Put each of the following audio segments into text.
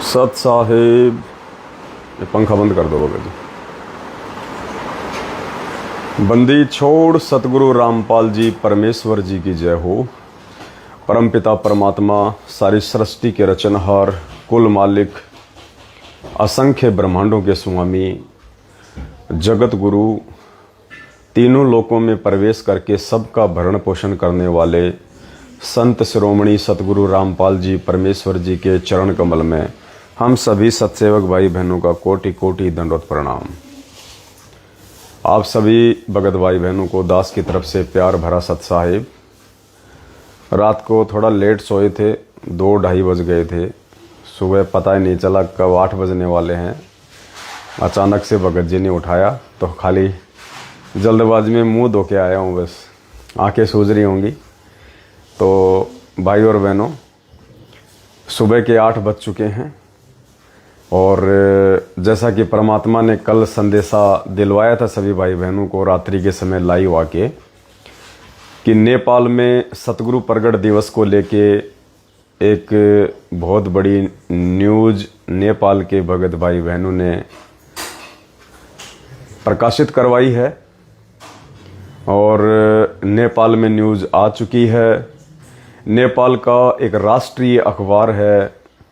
सत साहेब, ये पंखा बंद कर दो बगल जी। बंदी छोड़ सतगुरु रामपाल जी परमेश्वर जी की जय हो। परमपिता परमात्मा, सारी सृष्टि के रचनहार, कुल मालिक, असंख्य ब्रह्मांडों के स्वामी, जगत गुरु, तीनों लोकों में प्रवेश करके सबका भरण पोषण करने वाले संत शिरोमणि सतगुरु रामपाल जी परमेश्वर जी के चरण कमल में हम सभी सत्सेवक भाई बहनों का कोटि कोटि दंडवत प्रणाम। आप सभी भगत भाई बहनों को दास की तरफ से प्यार भरा सत साहिब। रात को थोड़ा लेट सोए थे, 2-2:30 बज गए थे। सुबह पता ही नहीं चला कब 8 बजने वाले हैं। अचानक से भगत जी ने उठाया तो खाली जल्दबाजी में मुंह धो के आया हूँ, बस आंखें सूज रही होंगी। तो भाई और बहनों, सुबह के 8 बज चुके हैं और जैसा कि परमात्मा ने कल संदेशा दिलवाया था सभी भाई बहनों को रात्रि के समय लाइव आके कि नेपाल में सतगुरु प्रगट दिवस को लेके एक बहुत बड़ी न्यूज़ नेपाल के भगत भाई बहनों ने प्रकाशित करवाई है और नेपाल में न्यूज़ आ चुकी है। नेपाल का एक राष्ट्रीय अखबार है,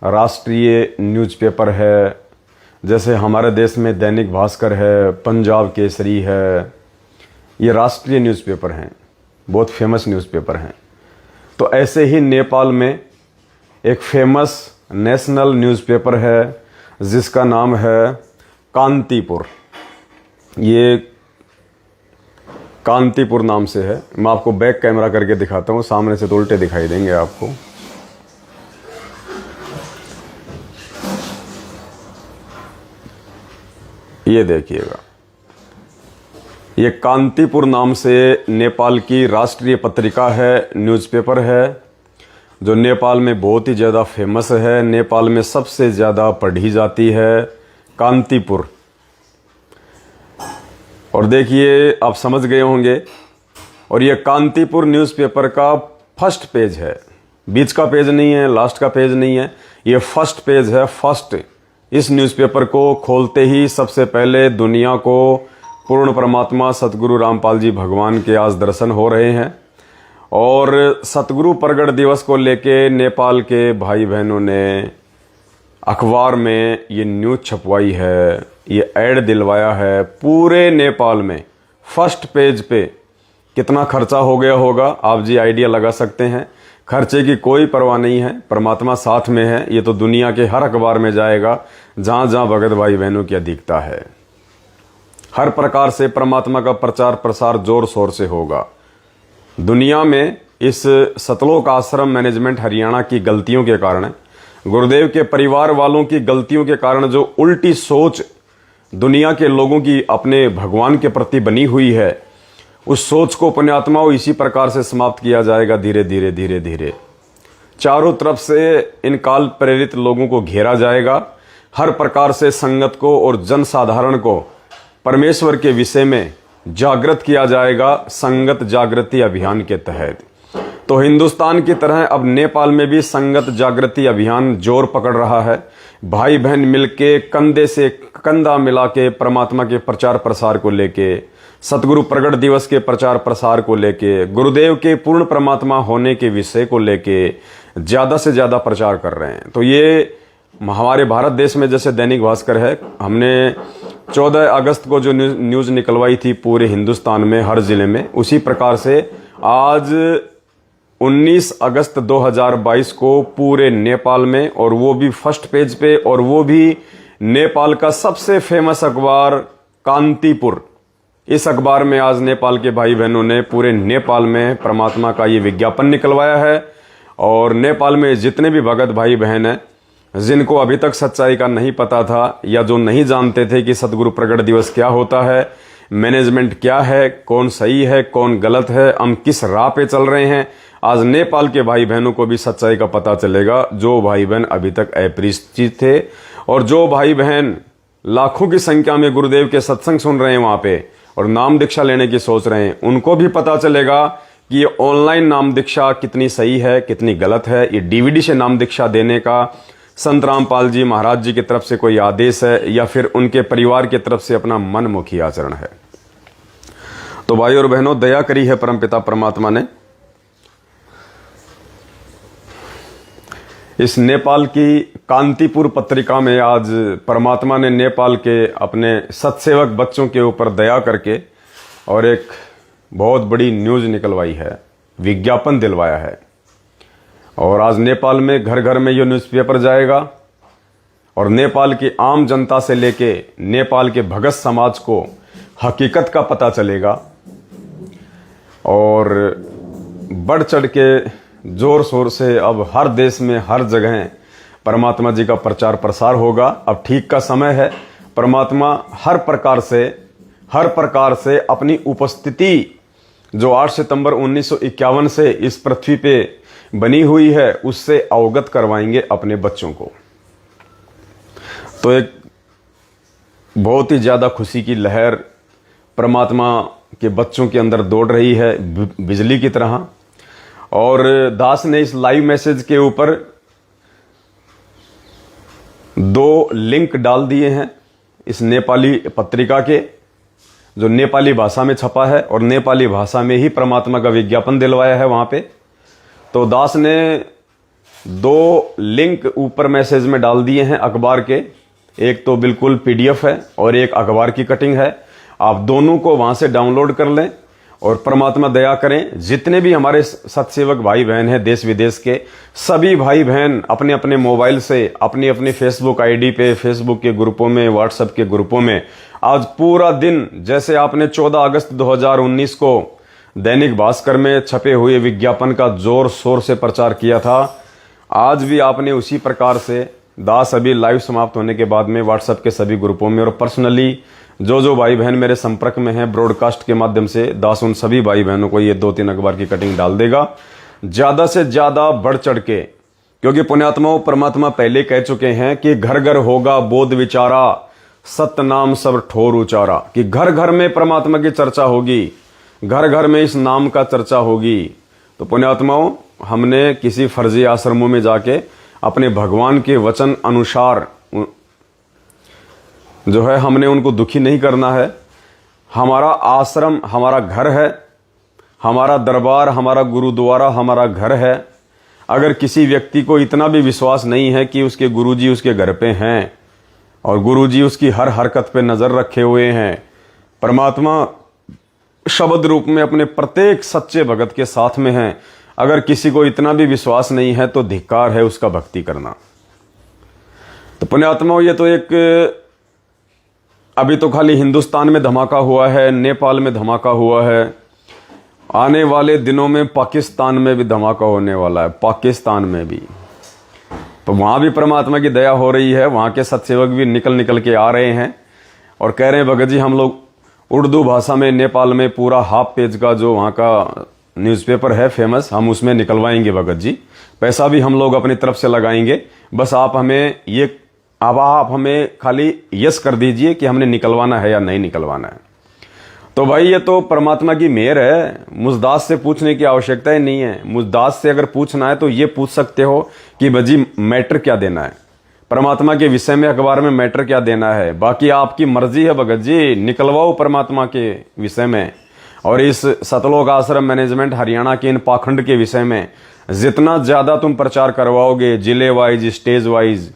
राष्ट्रीय न्यूज़पेपर है। जैसे हमारे देश में दैनिक भास्कर है, पंजाब केसरी है, ये राष्ट्रीय न्यूज़पेपर हैं, बहुत फेमस न्यूज़पेपर हैं। तो ऐसे ही नेपाल में एक फेमस नेशनल न्यूज़पेपर है जिसका नाम है कांतिपुर। ये कांतिपुर नाम से है। मैं आपको बैक कैमरा करके दिखाता हूँ, सामने से तो उल्टे दिखाई देंगे आपको। ये देखिएगा, ये कांतिपुर नाम से नेपाल की राष्ट्रीय पत्रिका है, न्यूज़पेपर है, जो नेपाल में बहुत ही ज़्यादा फेमस है, नेपाल में सबसे ज़्यादा पढ़ी जाती है, कांतिपुर। और देखिए, आप समझ गए होंगे। और ये कांतिपुर न्यूज़पेपर का फर्स्ट पेज है, बीच का पेज नहीं है, लास्ट का पेज नहीं है, ये फर्स्ट पेज है। फर्स्ट, इस न्यूज़पेपर को खोलते ही सबसे पहले दुनिया को पूर्ण परमात्मा सतगुरु रामपाल जी भगवान के आज दर्शन हो रहे हैं। और सतगुरु प्रगट दिवस को लेके नेपाल के भाई बहनों ने अखबार में ये न्यूज़ छपवाई है, ये ऐड दिलवाया है पूरे नेपाल में। फर्स्ट पेज पे कितना खर्चा हो गया होगा आप जी आइडिया लगा सकते हैं। खर्चे की कोई परवाह नहीं है, परमात्मा साथ में है। ये तो दुनिया के हर अखबार में जाएगा जहाँ जहाँ भगत भाई बहनों की अधिकता है। हर प्रकार से परमात्मा का प्रचार प्रसार जोर शोर से होगा दुनिया में। इस सतलोक आश्रम मैनेजमेंट हरियाणा की गलतियों के कारण, गुरुदेव के परिवार वालों की गलतियों के कारण जो उल्टी सोच दुनिया के लोगों की अपने भगवान के प्रति बनी हुई है, उस सोच को पुण्यात्मा इसी प्रकार से समाप्त किया जाएगा धीरे धीरे धीरे धीरे। चारों तरफ से इन काल प्रेरित लोगों को घेरा जाएगा। हर प्रकार से संगत को और जनसाधारण को परमेश्वर के विषय में जागृत किया जाएगा संगत जागृति अभियान के तहत। तो हिंदुस्तान की तरह अब नेपाल में भी संगत जागृति अभियान जोर पकड़ रहा है। भाई बहन मिलके कंधे से कंधा मिला के परमात्मा के प्रचार प्रसार को लेके, सतगुरु प्रगट दिवस के प्रचार प्रसार को लेके, गुरुदेव के पूर्ण परमात्मा होने के विषय को लेके ज़्यादा से ज़्यादा प्रचार कर रहे हैं। तो ये हमारे भारत देश में जैसे दैनिक भास्कर है, हमने 14 अगस्त को जो न्यूज़ निकलवाई थी पूरे हिंदुस्तान में हर ज़िले में, उसी प्रकार से आज 19 अगस्त 2022 को पूरे नेपाल में, और वो भी फर्स्ट पेज पे, और वो भी नेपाल का सबसे फेमस अखबार कांतिपुर। इस अखबार में आज नेपाल के भाई बहनों ने पूरे नेपाल में परमात्मा का ये विज्ञापन निकलवाया है। और नेपाल में जितने भी भगत भाई बहन हैं जिनको अभी तक सच्चाई का नहीं पता था, या जो नहीं जानते थे कि सतगुरु प्रगट दिवस क्या होता है, मैनेजमेंट क्या है, कौन सही है कौन गलत है, हम किस राह पे चल रहे हैं, आज नेपाल के भाई बहनों को भी सच्चाई का पता चलेगा। जो भाई बहन अभी तक अपरिचित थे और जो भाई बहन लाखों की संख्या में गुरुदेव के सत्संग सुन रहे हैं वहां पे और नाम दीक्षा लेने की सोच रहे हैं, उनको भी पता चलेगा कि ये ऑनलाइन नाम दीक्षा कितनी सही है कितनी गलत है। ये डीवीडी से नाम दीक्षा देने का संत रामपाल जी महाराज जी की तरफ से कोई आदेश है या फिर उनके परिवार की तरफ से अपना मनमुखी आचरण है। तो भाई और बहनों, दया करी है परमपिता परमात्मा ने। इस नेपाल की कांतिपुर पत्रिका में आज परमात्मा ने नेपाल के अपने सत्सेवक बच्चों के ऊपर दया करके और एक बहुत बड़ी न्यूज निकलवाई है, विज्ञापन दिलवाया है। और आज नेपाल में घर घर में ये न्यूज़पेपर जाएगा और नेपाल की आम जनता से लेके नेपाल के भगत समाज को हकीकत का पता चलेगा और बढ़ चढ़ के जोर शोर से अब हर देश में हर जगह परमात्मा जी का प्रचार प्रसार होगा। अब ठीक का समय है। परमात्मा हर प्रकार से अपनी उपस्थिति जो 8 सितंबर 1951 से इस पृथ्वी पे बनी हुई है उससे अवगत करवाएंगे अपने बच्चों को। तो एक बहुत ही ज्यादा खुशी की लहर परमात्मा के बच्चों के अंदर दौड़ रही है बिजली की तरह। और दास ने इस लाइव मैसेज के ऊपर 2 लिंक डाल दिए हैं इस नेपाली पत्रिका के, जो नेपाली भाषा में छपा है और नेपाली भाषा में ही परमात्मा का विज्ञापन दिलवाया है वहां पे। तो दास ने 2 लिंक ऊपर मैसेज में डाल दिए हैं अखबार के, एक तो बिल्कुल पीडीएफ है और एक अखबार की कटिंग है। आप दोनों को वहां से डाउनलोड कर लें और परमात्मा दया करें, जितने भी हमारे सत्सेवक भाई बहन हैं देश विदेश के, सभी भाई बहन अपने अपने मोबाइल से अपनी अपनी फेसबुक आईडी पे, फेसबुक के ग्रुपों में, व्हाट्सएप के ग्रुपों में आज पूरा दिन, जैसे आपने 14 अगस्त 2019 को दैनिक भास्कर में छपे हुए विज्ञापन का जोर शोर से प्रचार किया था, आज भी आपने उसी प्रकार से दास अभी लाइव समाप्त होने के बाद में व्हाट्सएप के सभी ग्रुपों में और पर्सनली जो भाई बहन मेरे संपर्क में हैं ब्रॉडकास्ट के माध्यम से, दास उन सभी भाई बहनों को ये 2-3 अखबार की कटिंग डाल देगा ज्यादा से ज्यादा बढ़ चढ़ के। क्योंकि पुण्यात्माओं, परमात्मा पहले कह चुके हैं कि घर घर होगा बोध विचारा, सत्य नाम सब ठोर उचारा, कि घर घर में परमात्मा की चर्चा होगी, घर घर में इस नाम का चर्चा होगी। तो पुण्यात्माओं, हमने किसी फर्जी आश्रमों में जाके अपने भगवान के वचन अनुसार जो है हमने उनको दुखी नहीं करना है। हमारा आश्रम हमारा घर है, हमारा दरबार हमारा गुरुद्वारा हमारा घर है। अगर किसी व्यक्ति को इतना भी विश्वास नहीं है कि उसके गुरुजी उसके घर पे हैं और गुरुजी उसकी हर हरकत पे नजर रखे हुए हैं, परमात्मा शब्द रूप में अपने प्रत्येक सच्चे भगत के साथ में हैं, अगर किसी को इतना भी विश्वास नहीं है तो धिक्कार है उसका भक्ति करना। तो पुण्यात्माओं, ये तो एक अभी तो खाली हिंदुस्तान में धमाका हुआ है, नेपाल में धमाका हुआ है, आने वाले दिनों में पाकिस्तान में भी धमाका होने वाला है, पाकिस्तान में भी। तो वहां भी परमात्मा की दया हो रही है, वहां के सत्सेवक भी निकल के आ रहे हैं और कह रहे हैं भगत जी हम लोग उर्दू भाषा में नेपाल में पूरा हाफ पेज का जो वहां का न्यूज़पेपर है फेमस, हम उसमें निकलवाएंगे भगत जी, पैसा भी हम लोग अपनी तरफ से लगाएंगे, बस आप हमें खाली यस कर दीजिए कि हमने निकलवाना है या नहीं निकलवाना है। तो भाई ये तो परमात्मा की मेहर है, मुझदास से पूछने की आवश्यकता ही नहीं है। मुझदास से अगर पूछना है तो ये पूछ सकते हो कि भजी मैटर क्या देना है, परमात्मा के विषय में अखबार में मैटर क्या देना है, बाकी आपकी मर्जी है भगत जी, निकलवाओ परमात्मा के विषय में। और इस सतलोक आश्रम मैनेजमेंट हरियाणा के इन पाखंड के विषय में जितना ज्यादा तुम प्रचार करवाओगे, जिले वाइज स्टेज वाइज,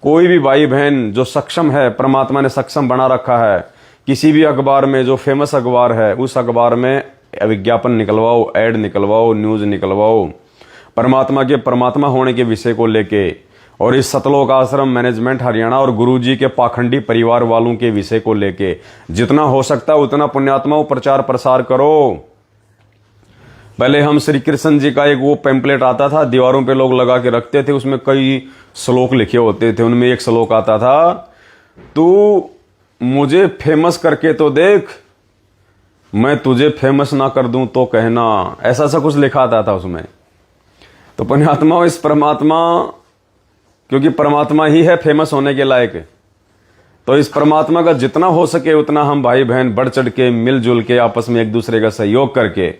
कोई भी भाई बहन जो सक्षम है, परमात्मा ने सक्षम बना रखा है, किसी भी अखबार में जो फेमस अखबार है उस अखबार में विज्ञापन निकलवाओ, ऐड निकलवाओ, न्यूज निकलवाओ परमात्मा के परमात्मा होने के विषय को लेके, और इस सतलोक आश्रम मैनेजमेंट हरियाणा और गुरुजी के पाखंडी परिवार वालों के विषय को लेके जितना हो सकता है उतना पुण्यात्माओं प्रचार प्रसार करो। पहले हम श्री कृष्ण जी का एक वो पैम्पलेट आता था, दीवारों पे लोग लगा के रखते थे, उसमें कई श्लोक लिखे होते थे, उनमें एक श्लोक आता था, तू मुझे फेमस करके तो देख, मैं तुझे फेमस ना कर दूं तो कहना, ऐसा सा कुछ लिखा आता था उसमें। तो पुण्यात्मा इस परमात्मा, क्योंकि परमात्मा ही है फेमस होने के लायक, तो इस परमात्मा का जितना हो सके उतना हम भाई बहन बढ़ चढ़ के मिलजुल के आपस में एक दूसरे का सहयोग करके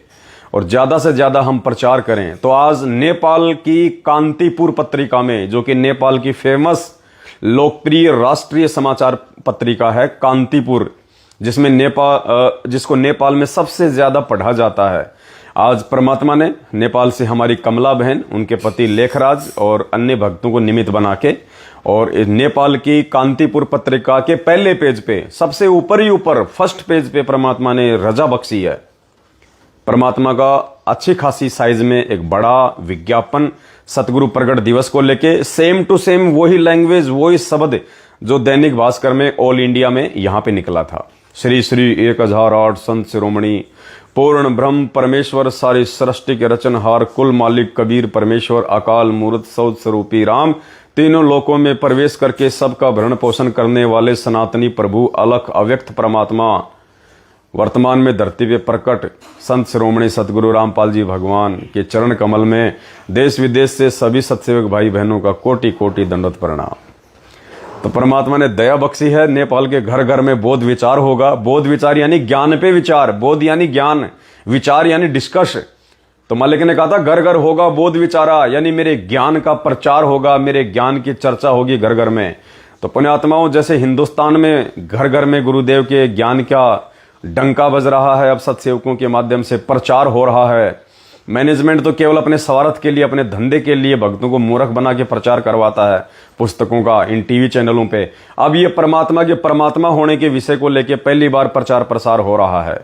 और ज़्यादा से ज़्यादा हम प्रचार करें। तो आज नेपाल की कांतिपुर पत्रिका में, जो कि नेपाल की फेमस लोकप्रिय राष्ट्रीय समाचार पत्रिका है कांतिपुर, जिसको नेपाल में सबसे ज़्यादा पढ़ा जाता है, आज परमात्मा ने नेपाल से हमारी कमला बहन, उनके पति लेखराज और अन्य भक्तों को निमित्त बना के, और नेपाल की कांतिपुर पत्रिका के पहले पेज पे सबसे ऊपर ही ऊपर फर्स्ट पेज पे परमात्मा ने रजा बख्शी है। परमात्मा का अच्छी खासी साइज में एक बड़ा विज्ञापन सतगुरु प्रगट दिवस को लेके, सेम टू सेम वही लैंग्वेज, वही शब्द जो दैनिक भास्कर में ऑल इंडिया में यहां पे निकला था। श्री श्री 1008 संत शिरोमणि पूर्ण ब्रह्म परमेश्वर सारी सृष्टि के रचनहार कुल मालिक कबीर परमेश्वर अकाल मूर्त सौद स्वरूपी राम, तीनों लोकों में प्रवेश करके सबका भरण पोषण करने वाले सनातनी प्रभु अलख अव्यक्त परमात्मा, वर्तमान में धरती पे प्रकट संत शिरोमणि सतगुरु रामपाल जी भगवान के चरण कमल में देश विदेश से सभी सत्सेवक भाई बहनों का कोटि कोटि दंडवत प्रणाम। तो परमात्मा ने दया बख्शी है। नेपाल के घर घर में बोध विचार होगा। बोध विचार यानी ज्ञान पे विचार, बोध यानी ज्ञान, विचार यानी डिस्कस। तो मालिक ने कहा था घर घर होगा बोध विचारा, यानी मेरे ज्ञान का प्रचार होगा, मेरे ज्ञान की चर्चा होगी घर घर में। तो पुण्यात्माओं, जैसे हिंदुस्तान में घर घर में गुरुदेव के ज्ञान का डंका बज रहा है, अब सत्सेवकों के माध्यम से प्रचार हो रहा है। मैनेजमेंट तो केवल अपने स्वार्थ के लिए, अपने धंधे के लिए भक्तों को मूर्ख बना के प्रचार करवाता है पुस्तकों का इन टीवी चैनलों पे। अब ये परमात्मा के परमात्मा होने के विषय को लेके पहली बार प्रचार प्रसार हो रहा है।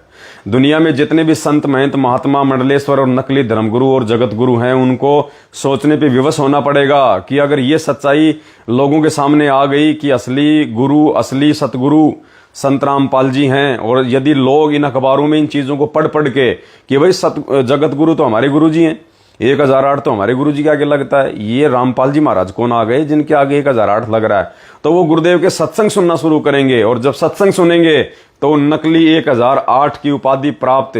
दुनिया में जितने भी संत महंत महात्मा मंडलेश्वर और नकली धर्मगुरु और जगत गुरु हैं, उनको सोचने पे विवश होना पड़ेगा कि अगर ये सच्चाई लोगों के सामने आ गई कि असली गुरु, असली सतगुरु संत रामपाल जी हैं, और यदि लोग इन अखबारों में इन चीजों को पढ़ पढ़ के कि भाई जगत गुरु तो हमारे गुरु जी हैं, 1008 तो हमारे गुरु जी के आगे लगता है, ये रामपाल जी महाराज कौन आ गए जिनके आगे 1008 लग रहा है, तो वो गुरुदेव के सत्संग सुनना शुरू करेंगे। और जब सत्संग सुनेंगे तो नकली 1008 की उपाधि प्राप्त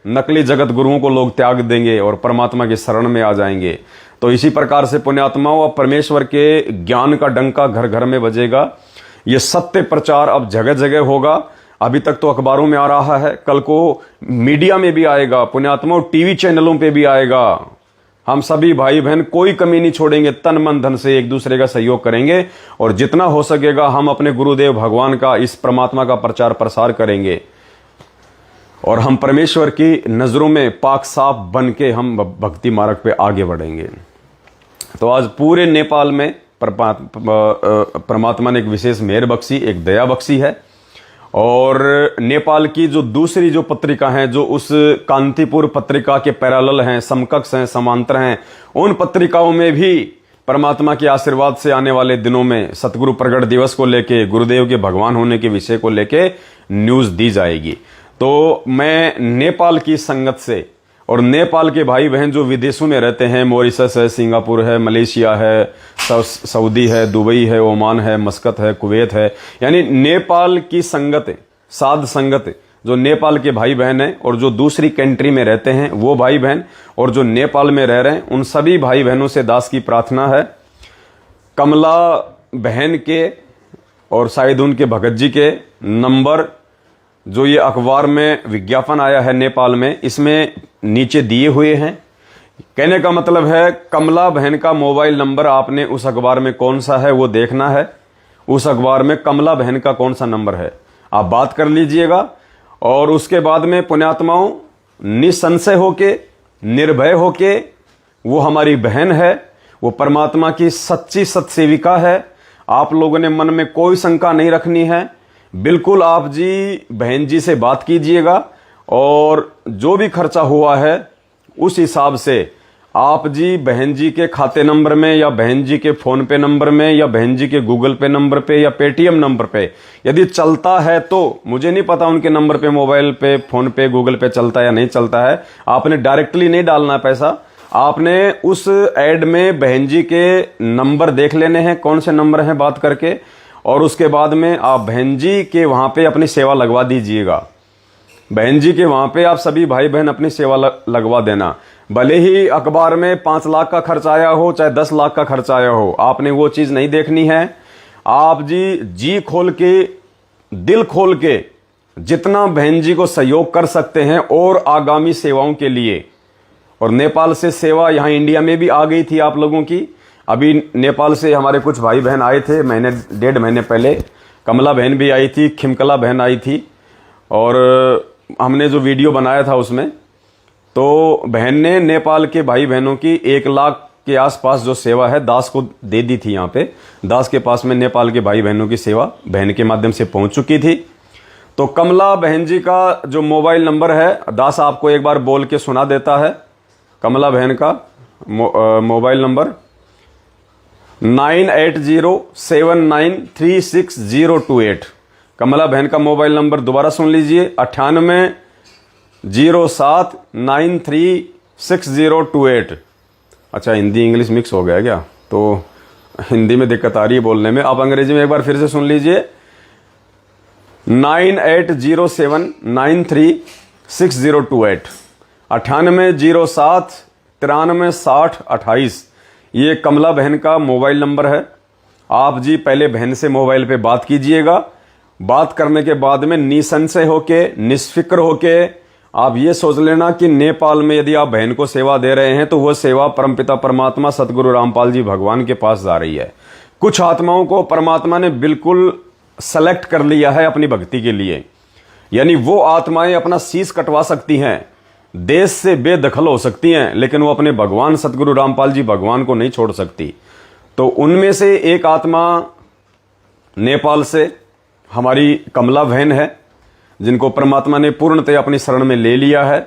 नकली जगत गुरुओं को लोग त्याग देंगे और परमात्मा की शरण में आ जाएंगे। तो इसी प्रकार से पुण्यात्माओं, अब परमेश्वर के ज्ञान का डंका घर घर में बजेगा। ये सत्य प्रचार अब जगह जगह होगा। अभी तक तो अखबारों में आ रहा है, कल को मीडिया में भी आएगा, पुण्यात्माओं टीवी चैनलों पे भी आएगा। हम सभी भाई बहन कोई कमी नहीं छोड़ेंगे, तन मन धन से एक दूसरे का सहयोग करेंगे और जितना हो सकेगा हम अपने गुरुदेव भगवान का, इस परमात्मा का प्रचार प्रसार करेंगे और हम परमेश्वर की नजरों में पाक साफ बन के हम भक्ति मार्ग पे आगे बढ़ेंगे। तो आज पूरे नेपाल में परमात्मा ने एक विशेष मेहर बख्शी, एक दया बख्शी है। और नेपाल की जो दूसरी जो पत्रिका हैं, जो उस कांतिपुर पत्रिका के पैरेलल हैं, समकक्ष हैं, समांतर हैं, उन पत्रिकाओं में भी परमात्मा के आशीर्वाद से आने वाले दिनों में सतगुरु प्रगट दिवस को लेके, गुरुदेव के भगवान होने के विषय को लेके न्यूज दी जाएगी। तो मैं नेपाल की संगत से और नेपाल के भाई बहन जो विदेशों में रहते हैं, मॉरिशस है, सिंगापुर है, मलेशिया है, सऊदी है, दुबई है, ओमान है, मस्कत है, कुवैत है, यानी नेपाल की संगत, साध संगत जो नेपाल के भाई बहन हैं और जो दूसरी कंट्री में रहते हैं वो भाई बहन, और जो नेपाल में रह रहे हैं उन सभी भाई बहनों से दास की प्रार्थना है, कमला बहन के और शायद उनके भगत जी के नंबर जो ये अखबार में विज्ञापन आया है नेपाल में, इसमें नीचे दिए हुए हैं। कहने का मतलब है कमला बहन का मोबाइल नंबर आपने उस अखबार में कौन सा है वो देखना है। उस अखबार में कमला बहन का कौन सा नंबर है आप बात कर लीजिएगा। और उसके बाद में पुण्यात्माओं, निसंशय होके, निर्भय होके, वो हमारी बहन है, वो परमात्मा की सच्ची सत्सेविका है। आप लोगों ने मन में कोई शंका नहीं रखनी है। बिल्कुल आप जी बहन जी से बात कीजिएगा और जो भी खर्चा हुआ है उस हिसाब से आप जी बहन जी के खाते नंबर में या बहन जी के फोन पे नंबर में या बहन जी के गूगल पे नंबर पे या पेटीएम नंबर पे यदि चलता है, तो मुझे नहीं पता उनके नंबर पे, मोबाइल पे, फोन पे, गूगल पे चलता है या नहीं चलता है, आपने डायरेक्टली नहीं डालना पैसा। आपने उस एड में बहन जी के नंबर देख लेने हैं, कौन से नंबर हैं बात करके, और उसके बाद में आप बहन जी के वहां पे अपनी सेवा लगवा दीजिएगा। बहन जी के वहां पे आप सभी भाई बहन अपनी सेवा लगवा देना। भले ही अखबार में 5 लाख का खर्च आया हो चाहे 10 लाख का खर्च आया हो, आपने वो चीज नहीं देखनी है। आप जी खोल के, दिल खोल के जितना बहन जी को सहयोग कर सकते हैं और आगामी सेवाओं के लिए। और नेपाल से सेवा यहाँ इंडिया में भी आ गई थी आप लोगों की। अभी नेपाल से हमारे कुछ भाई बहन आए थे महीने 1.5 महीने पहले। कमला बहन भी आई थी, खिमकला बहन आई थी, और हमने जो वीडियो बनाया था उसमें तो बहन ने नेपाल के भाई बहनों की 1 लाख के आसपास जो सेवा है दास को दे दी थी। यहाँ पे दास के पास में नेपाल के भाई बहनों की सेवा बहन के माध्यम से पहुंच चुकी थी। तो कमला बहन जी का जो मोबाइल नंबर है दास आपको एक बार बोल के सुना देता है। कमला बहन का मोबाइल नंबर 9807936028। कमला बहन का मोबाइल नंबर दोबारा सुन लीजिए, 9807936028। अच्छा, हिंदी इंग्लिश मिक्स हो गया क्या? तो हिंदी में दिक्कत आ रही है बोलने में। आप अंग्रेजी में एक बार फिर से सुन लीजिए, 9807936028, 9807936028। ये कमला बहन का मोबाइल नंबर है। आप जी पहले बहन से मोबाइल पे बात कीजिएगा। बात करने के बाद में निसंशय होके, निष्फिक्र होके आप ये सोच लेना कि नेपाल में यदि आप बहन को सेवा दे रहे हैं तो वह सेवा परमपिता परमात्मा सतगुरु रामपाल जी भगवान के पास जा रही है। कुछ आत्माओं को परमात्मा ने बिल्कुल सेलेक्ट कर लिया है अपनी भक्ति के लिए, यानी वो आत्माएं अपना शीश कटवा सकती हैं, देश से बेदखल हो सकती हैं, लेकिन वो अपने भगवान सतगुरु रामपाल जी भगवान को नहीं छोड़ सकती। तो उनमें से एक आत्मा नेपाल से हमारी कमला बहन है, जिनको परमात्मा ने पूर्णतः अपनी शरण में ले लिया है।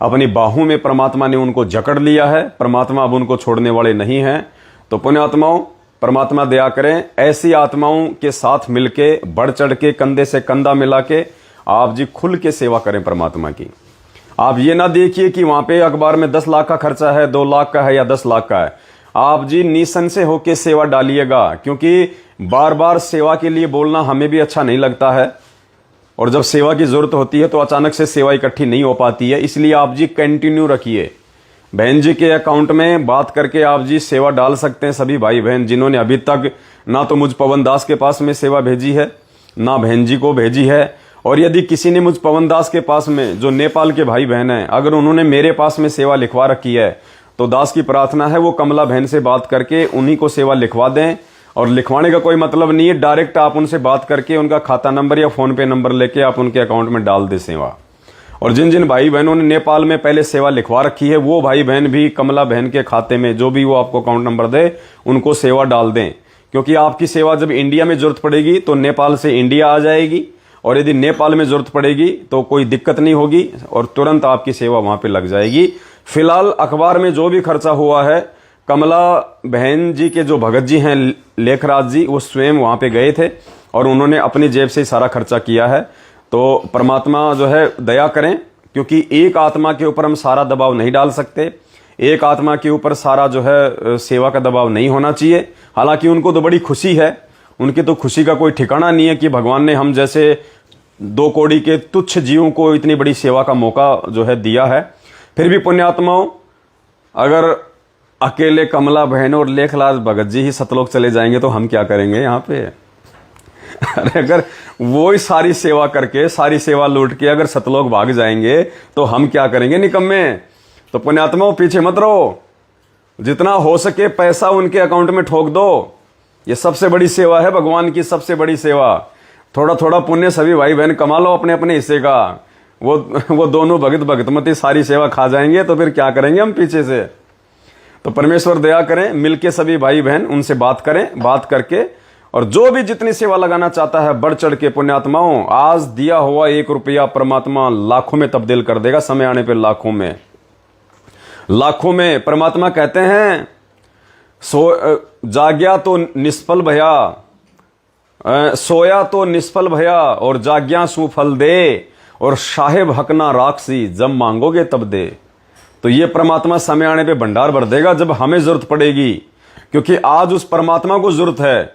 अपनी बाहों में परमात्मा ने उनको जकड़ लिया है। परमात्मा अब उनको छोड़ने वाले नहीं हैं। तो पुण्यात्माओं, परमात्मा दया करें, ऐसी आत्माओं के साथ मिलके, बढ़ चढ़ के, कंधे से कंधा मिला के आप जी खुल के सेवा करें परमात्मा की। आप ये ना देखिए कि वहां पे अखबार में 10 लाख का खर्चा है, 2 लाख का है या 10 लाख का है। आप जी निसंशय होके सेवा डालिएगा, क्योंकि बार बार सेवा के लिए बोलना हमें भी अच्छा नहीं लगता है, और जब सेवा की जरूरत होती है तो अचानक से सेवा इकट्ठी नहीं हो पाती है। इसलिए आप जी कंटिन्यू रखिए। बहन जी के अकाउंट में बात करके आप जी सेवा डाल सकते हैं। सभी भाई बहन जिन्होंने अभी तक ना तो मुझ पवन दास के पास में सेवा भेजी है, ना बहन जी को भेजी है, और यदि किसी ने मुझ पवन दास के पास में, जो नेपाल के भाई बहन हैं, अगर उन्होंने मेरे पास में सेवा लिखवा रखी है तो दास की प्रार्थना है वो कमला बहन से बात करके उन्हीं को सेवा लिखवा दें। और लिखवाने का कोई मतलब नहीं है, डायरेक्ट आप उनसे बात करके उनका खाता नंबर या फोन पे नंबर लेके आप उनके अकाउंट में डाल दें सेवा। और जिन जिन भाई बहनों ने नेपाल में पहले सेवा लिखवा रखी है वो भाई बहन भी कमला बहन के खाते में जो भी वो आपको अकाउंट नंबर दे उनको सेवा डाल दें, क्योंकि आपकी सेवा जब इंडिया में जरूरत पड़ेगी तो नेपाल से इंडिया आ जाएगी, और यदि नेपाल में जरूरत पड़ेगी तो कोई दिक्कत नहीं होगी और तुरंत आपकी सेवा वहां पे लग जाएगी। फिलहाल अखबार में जो भी खर्चा हुआ है, कमला बहन जी के जो भगत जी हैं लेखराज जी, वो स्वयं वहां पे गए थे और उन्होंने अपनी जेब से सारा खर्चा किया है। तो परमात्मा जो है दया करें, क्योंकि एक आत्मा के ऊपर हम सारा दबाव नहीं डाल सकते, एक आत्मा के ऊपर सारा जो है सेवा का दबाव नहीं होना चाहिए। हालांकि उनको तो बड़ी खुशी है, उनकी तो खुशी का कोई ठिकाना नहीं है कि भगवान ने हम जैसे 2 कौड़ी के तुच्छ जीवों को इतनी बड़ी सेवा का मौका जो है दिया है। फिर भी पुण्यात्माओं, अगर अकेले कमला बहन और लेखलाल भगत जी ही सतलोक चले जाएंगे तो हम क्या करेंगे यहाँ पे? अरे अगर वो ही सारी सेवा करके, सारी सेवा लूट के अगर सतलोक भाग जाएंगे तो हम क्या करेंगे निकम्मे? तो पुण्यात्माओं पीछे मत रहो, जितना हो सके पैसा उनके अकाउंट में ठोक दो। ये सबसे बड़ी सेवा है, भगवान की सबसे बड़ी सेवा। थोड़ा थोड़ा पुण्य सभी भाई बहन कमा लो अपने अपने हिस्से का। वो दोनों भगत भगतमती सारी सेवा खा जाएंगे तो फिर क्या करेंगे हम पीछे से? तो परमेश्वर दया करें, मिलके सभी भाई बहन उनसे बात करें, बात करके, और जो भी जितनी सेवा लगाना चाहता है बढ़ चढ़ के पुण्यात्माओं, आज दिया हुआ 1 रुपया परमात्मा लाखों में तब्दील कर देगा, समय आने पे लाखों में, लाखों में। परमात्मा कहते हैं जाग्या तो निष्फल भया, सोया तो निष्फल भया, और जाग्या सुफल दे, और साहेब हकना राक्षसी, जब मांगोगे तब दे। तो ये परमात्मा समय आने पे भंडार भर देगा जब हमें जरूरत पड़ेगी, क्योंकि आज उस परमात्मा को जरूरत है।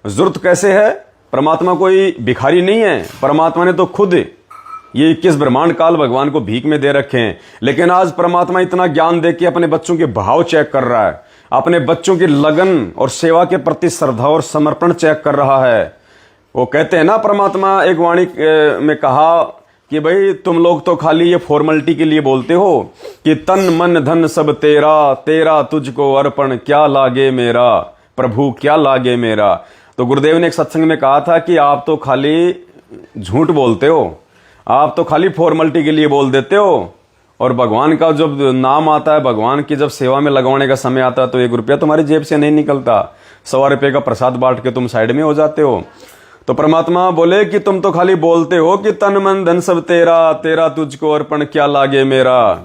जरूरत कैसे है? परमात्मा कोई भिखारी नहीं है, परमात्मा ने तो खुद ये 21 ब्रह्मांड काल भगवान को भीख में दे रखे हैं। लेकिन आज परमात्मा इतना ज्ञान दे के अपने बच्चों के भाव चेक कर रहा है, अपने बच्चों की लगन और सेवा के प्रति श्रद्धा और समर्पण चेक कर रहा है। वो कहते हैं ना, परमात्मा एक वाणी में कहा कि भाई तुम लोग तो खाली ये फॉर्मेलिटी के लिए बोलते हो कि तन मन धन सब तेरा, तेरा तुझको अर्पण क्या लागे मेरा, प्रभु क्या लागे मेरा। तो गुरुदेव ने एक सत्संग में कहा था कि आप तो खाली झूठ बोलते हो, आप तो खाली फॉर्मेलिटी के लिए बोल देते हो, और भगवान का जब नाम आता है, भगवान की जब सेवा में लगवाने का समय आता है तो 1 रुपया तुम्हारी जेब से नहीं निकलता, 100 रुपये का प्रसाद बांट के तुम साइड में हो जाते हो। तो परमात्मा बोले कि तुम तो खाली बोलते हो कि तन मन धन सब तेरा, तेरा तुझको अर्पण क्या लागे मेरा।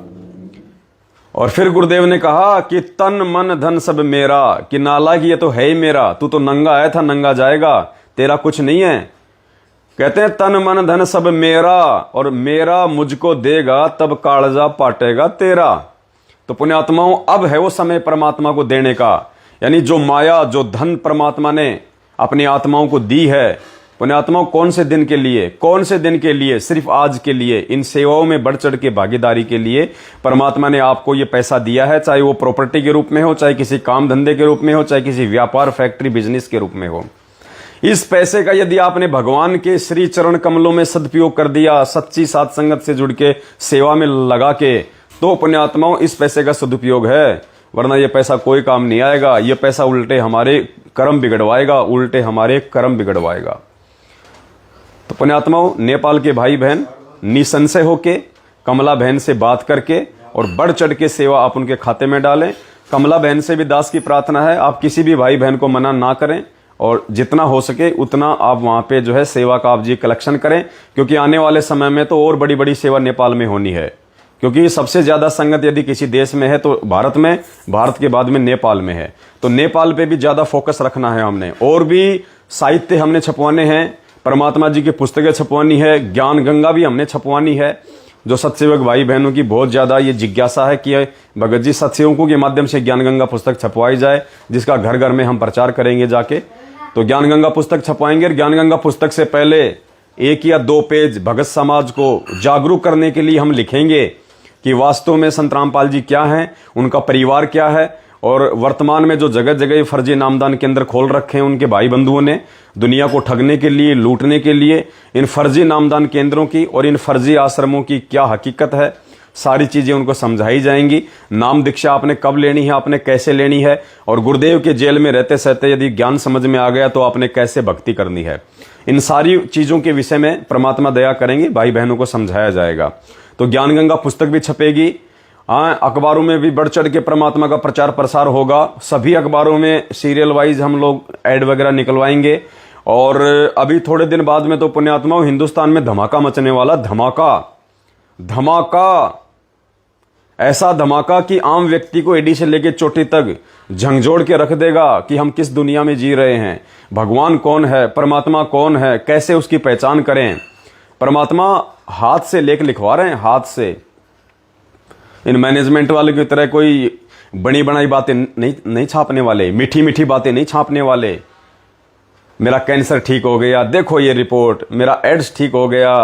और फिर गुरुदेव ने कहा कि तन मन धन सब मेरा, कि नाला की ये तो है ही मेरा, तू तो नंगा आया था नंगा जाएगा, तेरा कुछ नहीं है। कहते हैं तन मन धन सब मेरा, और मेरा मुझको देगा तब कालजा पाटेगा तेरा। तो पुण्यात्माओं, अब है वो समय परमात्मा को देने का, यानी जो माया जो धन परमात्मा ने अपनी आत्माओं को दी है, पुण्यात्माओं कौन से दिन के लिए, कौन से दिन के लिए, सिर्फ आज के लिए, इन सेवाओं में बढ़ चढ़ के भागीदारी के लिए परमात्मा ने आपको ये पैसा दिया है, चाहे वो प्रॉपर्टी के रूप में हो, चाहे किसी काम धंधे के रूप में हो, चाहे किसी व्यापार फैक्ट्री बिजनेस के रूप में हो। इस पैसे का यदि आपने भगवान के श्री चरण कमलों में सदुपयोग कर दिया, सच्ची साध संगत से जुड़ के सेवा में लगा के, तो पुण्यात्माओं इस पैसे का सदुपयोग है, वरना ये पैसा कोई काम नहीं आएगा। ये पैसा उल्टे हमारे कर्म बिगड़वाएगा, उल्टे हमारे कर्म बिगड़वाएगा। तो पुण्यात्माओं, नेपाल के भाई बहन निसंशय होके कमला बहन से बात करके और बढ़ चढ़ के सेवा आप उनके खाते में डालें। कमला बहन से भी दास की प्रार्थना है, आप किसी भी भाई बहन को मना ना करें, और जितना हो सके उतना आप वहां पे जो है सेवा का आप जी कलेक्शन करें, क्योंकि आने वाले समय में तो और बड़ी बड़ी सेवा नेपाल में होनी है। क्योंकि सबसे ज्यादा संगत यदि किसी देश में है तो भारत में, भारत के बाद में नेपाल में है। तो नेपाल पे भी ज्यादा फोकस रखना है हमने, और भी साहित्य हमने छपवाने हैं, परमात्मा जी की पुस्तकें छपवानी है, ज्ञान गंगा भी हमने छपवानी है। जो सत्सेवक भाई बहनों की बहुत ज्यादा ये जिज्ञासा है कि भगत जी सत्सेवकों के माध्यम से ज्ञान गंगा पुस्तक छपवाई जाए, जिसका घर घर में हम प्रचार करेंगे जाके। तो ज्ञान गंगा पुस्तक छपवाएंगे। ज्ञान गंगा पुस्तक से पहले 1 या 2 पेज भगत समाज को जागरूक करने के लिए हम लिखेंगे कि वास्तव में संत रामपाल जी क्या हैं, उनका परिवार क्या है, और वर्तमान में जो जगह जगह फर्जी नामदान केंद्र खोल रखे हैं उनके भाई बंधुओं ने, दुनिया को ठगने के लिए, लूटने के लिए, इन फर्जी नामदान केंद्रों की और इन फर्जी आश्रमों की क्या हकीकत है, सारी चीजें उनको समझाई जाएंगी। नाम दीक्षा आपने कब लेनी है, आपने कैसे लेनी है, और गुरुदेव के जेल में रहते सहते यदि ज्ञान समझ में आ गया तो आपने कैसे भक्ति करनी है, इन सारी चीजों के विषय में परमात्मा दया करेंगे, भाई बहनों को समझाया जाएगा। तो ज्ञान गंगा पुस्तक भी छपेगी, अखबारों में भी बढ़ चढ़ के परमात्मा का प्रचार प्रसार होगा। सभी अखबारों में सीरियल वाइज हम लोग ऐड वगैरह निकलवाएंगे। और अभी थोड़े दिन बाद में तो पुण्यात्माओं हिंदुस्तान में धमाका मचने वाला, धमाका, ऐसा धमाका कि आम व्यक्ति को एडी से लेकर चोटी तक झंझोड़ के रख देगा कि हम किस दुनिया में जी रहे हैं, भगवान कौन है, परमात्मा कौन है, कैसे उसकी पहचान करें। परमात्मा हाथ से लेख लिखवा रहे हैं, हाथ से। इन मैनेजमेंट वाले की तरह कोई बड़ी बनाई बातें नहीं छापने वाले, मीठी मीठी बातें नहीं छापने वाले। मेरा कैंसर ठीक हो गया, देखो ये रिपोर्ट, मेरा एड्स ठीक हो गया,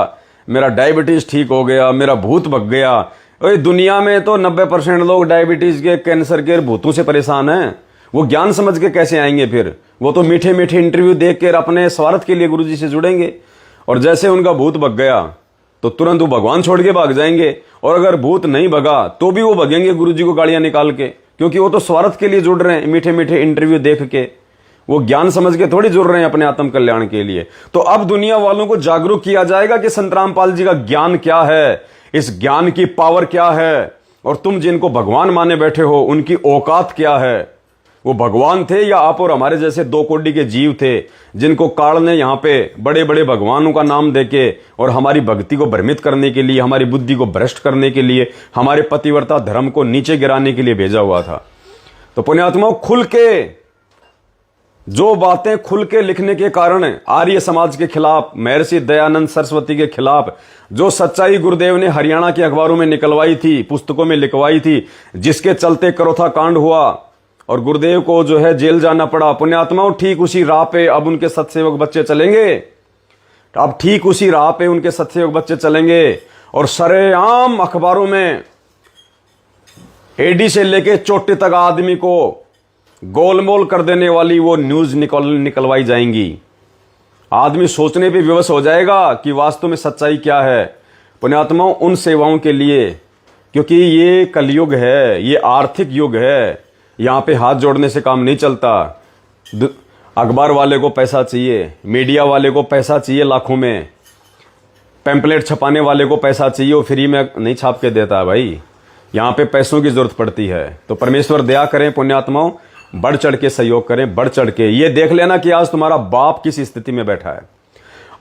मेरा डायबिटीज ठीक हो गया, मेरा भूत भग गया। ओए दुनिया में तो 90% लोग डायबिटीज के, कैंसर के भूतों से परेशान हैं। वो ज्ञान समझ के कैसे आएंगे फिर? वो तो मीठे मीठे इंटरव्यू देख कर अपने स्वार्थ के लिए गुरुजी से जुड़ेंगे, और जैसे उनका भूत भग गया तो तुरंत वो भगवान छोड़ के भाग जाएंगे। और अगर भूत नहीं भगा तो भी वो भगेंगे गुरुजी को गालियां निकाल के, क्योंकि वो तो स्वार्थ के लिए जुड़ रहे हैं, मीठे मीठे इंटरव्यू देख के। वो ज्ञान समझ के थोड़ी जुड़ रहे हैं अपने आत्म कल्याण के लिए। तो अब दुनिया वालों को जागरूक किया जाएगा कि संत रामपाल जी का ज्ञान क्या है, इस ज्ञान की पावर क्या है, और तुम जिनको भगवान माने बैठे हो उनकी औकात क्या है। वो भगवान थे या आप और हमारे जैसे 2 कोटि के जीव थे, जिनको काल ने यहाँ पे बड़े बड़े भगवानों का नाम देके और हमारी भक्ति को भ्रमित करने के लिए, हमारी बुद्धि को भ्रष्ट करने के लिए, हमारे पतिव्रता धर्म को नीचे गिराने के लिए भेजा हुआ था। तो पुण्यात्माओं, खुल के जो बातें खुल के लिखने के कारण आर्य समाज के खिलाफ, महर्षि दयानंद सरस्वती के खिलाफ जो सच्चाई गुरुदेव ने हरियाणा के अखबारों में निकलवाई थी, पुस्तकों में लिखवाई थी, जिसके चलते करोथा कांड हुआ और गुरुदेव को जो है जेल जाना पड़ा, पुण्यात्माओं ठीक उसी राह पे अब उनके सत्सेवक बच्चे चलेंगे। अब ठीक उसी राह पे उनके सत्सेवक बच्चे चलेंगे, और सरेआम अखबारों में एडी से लेके चोटी तक आदमी को गोलमोल कर देने वाली वो न्यूज निकलवाई जाएंगी। आदमी सोचने पे विवश हो जाएगा कि वास्तव में सच्चाई क्या है। पुण्यात्माओं, उन सेवाओं के लिए, क्योंकि ये कलयुग है, ये आर्थिक युग है, यहाँ पे हाथ जोड़ने से काम नहीं चलता। अखबार वाले को पैसा चाहिए, मीडिया वाले को पैसा चाहिए लाखों में, पैम्पलेट छपाने वाले को पैसा चाहिए, वो फ्री में नहीं छाप के देता है भाई, यहाँ पे पैसों की जरूरत पड़ती है। तो परमेश्वर दया करें पुण्यात्माओं, बढ़ चढ़ के सहयोग करें, बढ़ चढ़ के। ये देख लेना कि आज तुम्हारा बाप किस स्थिति में बैठा है।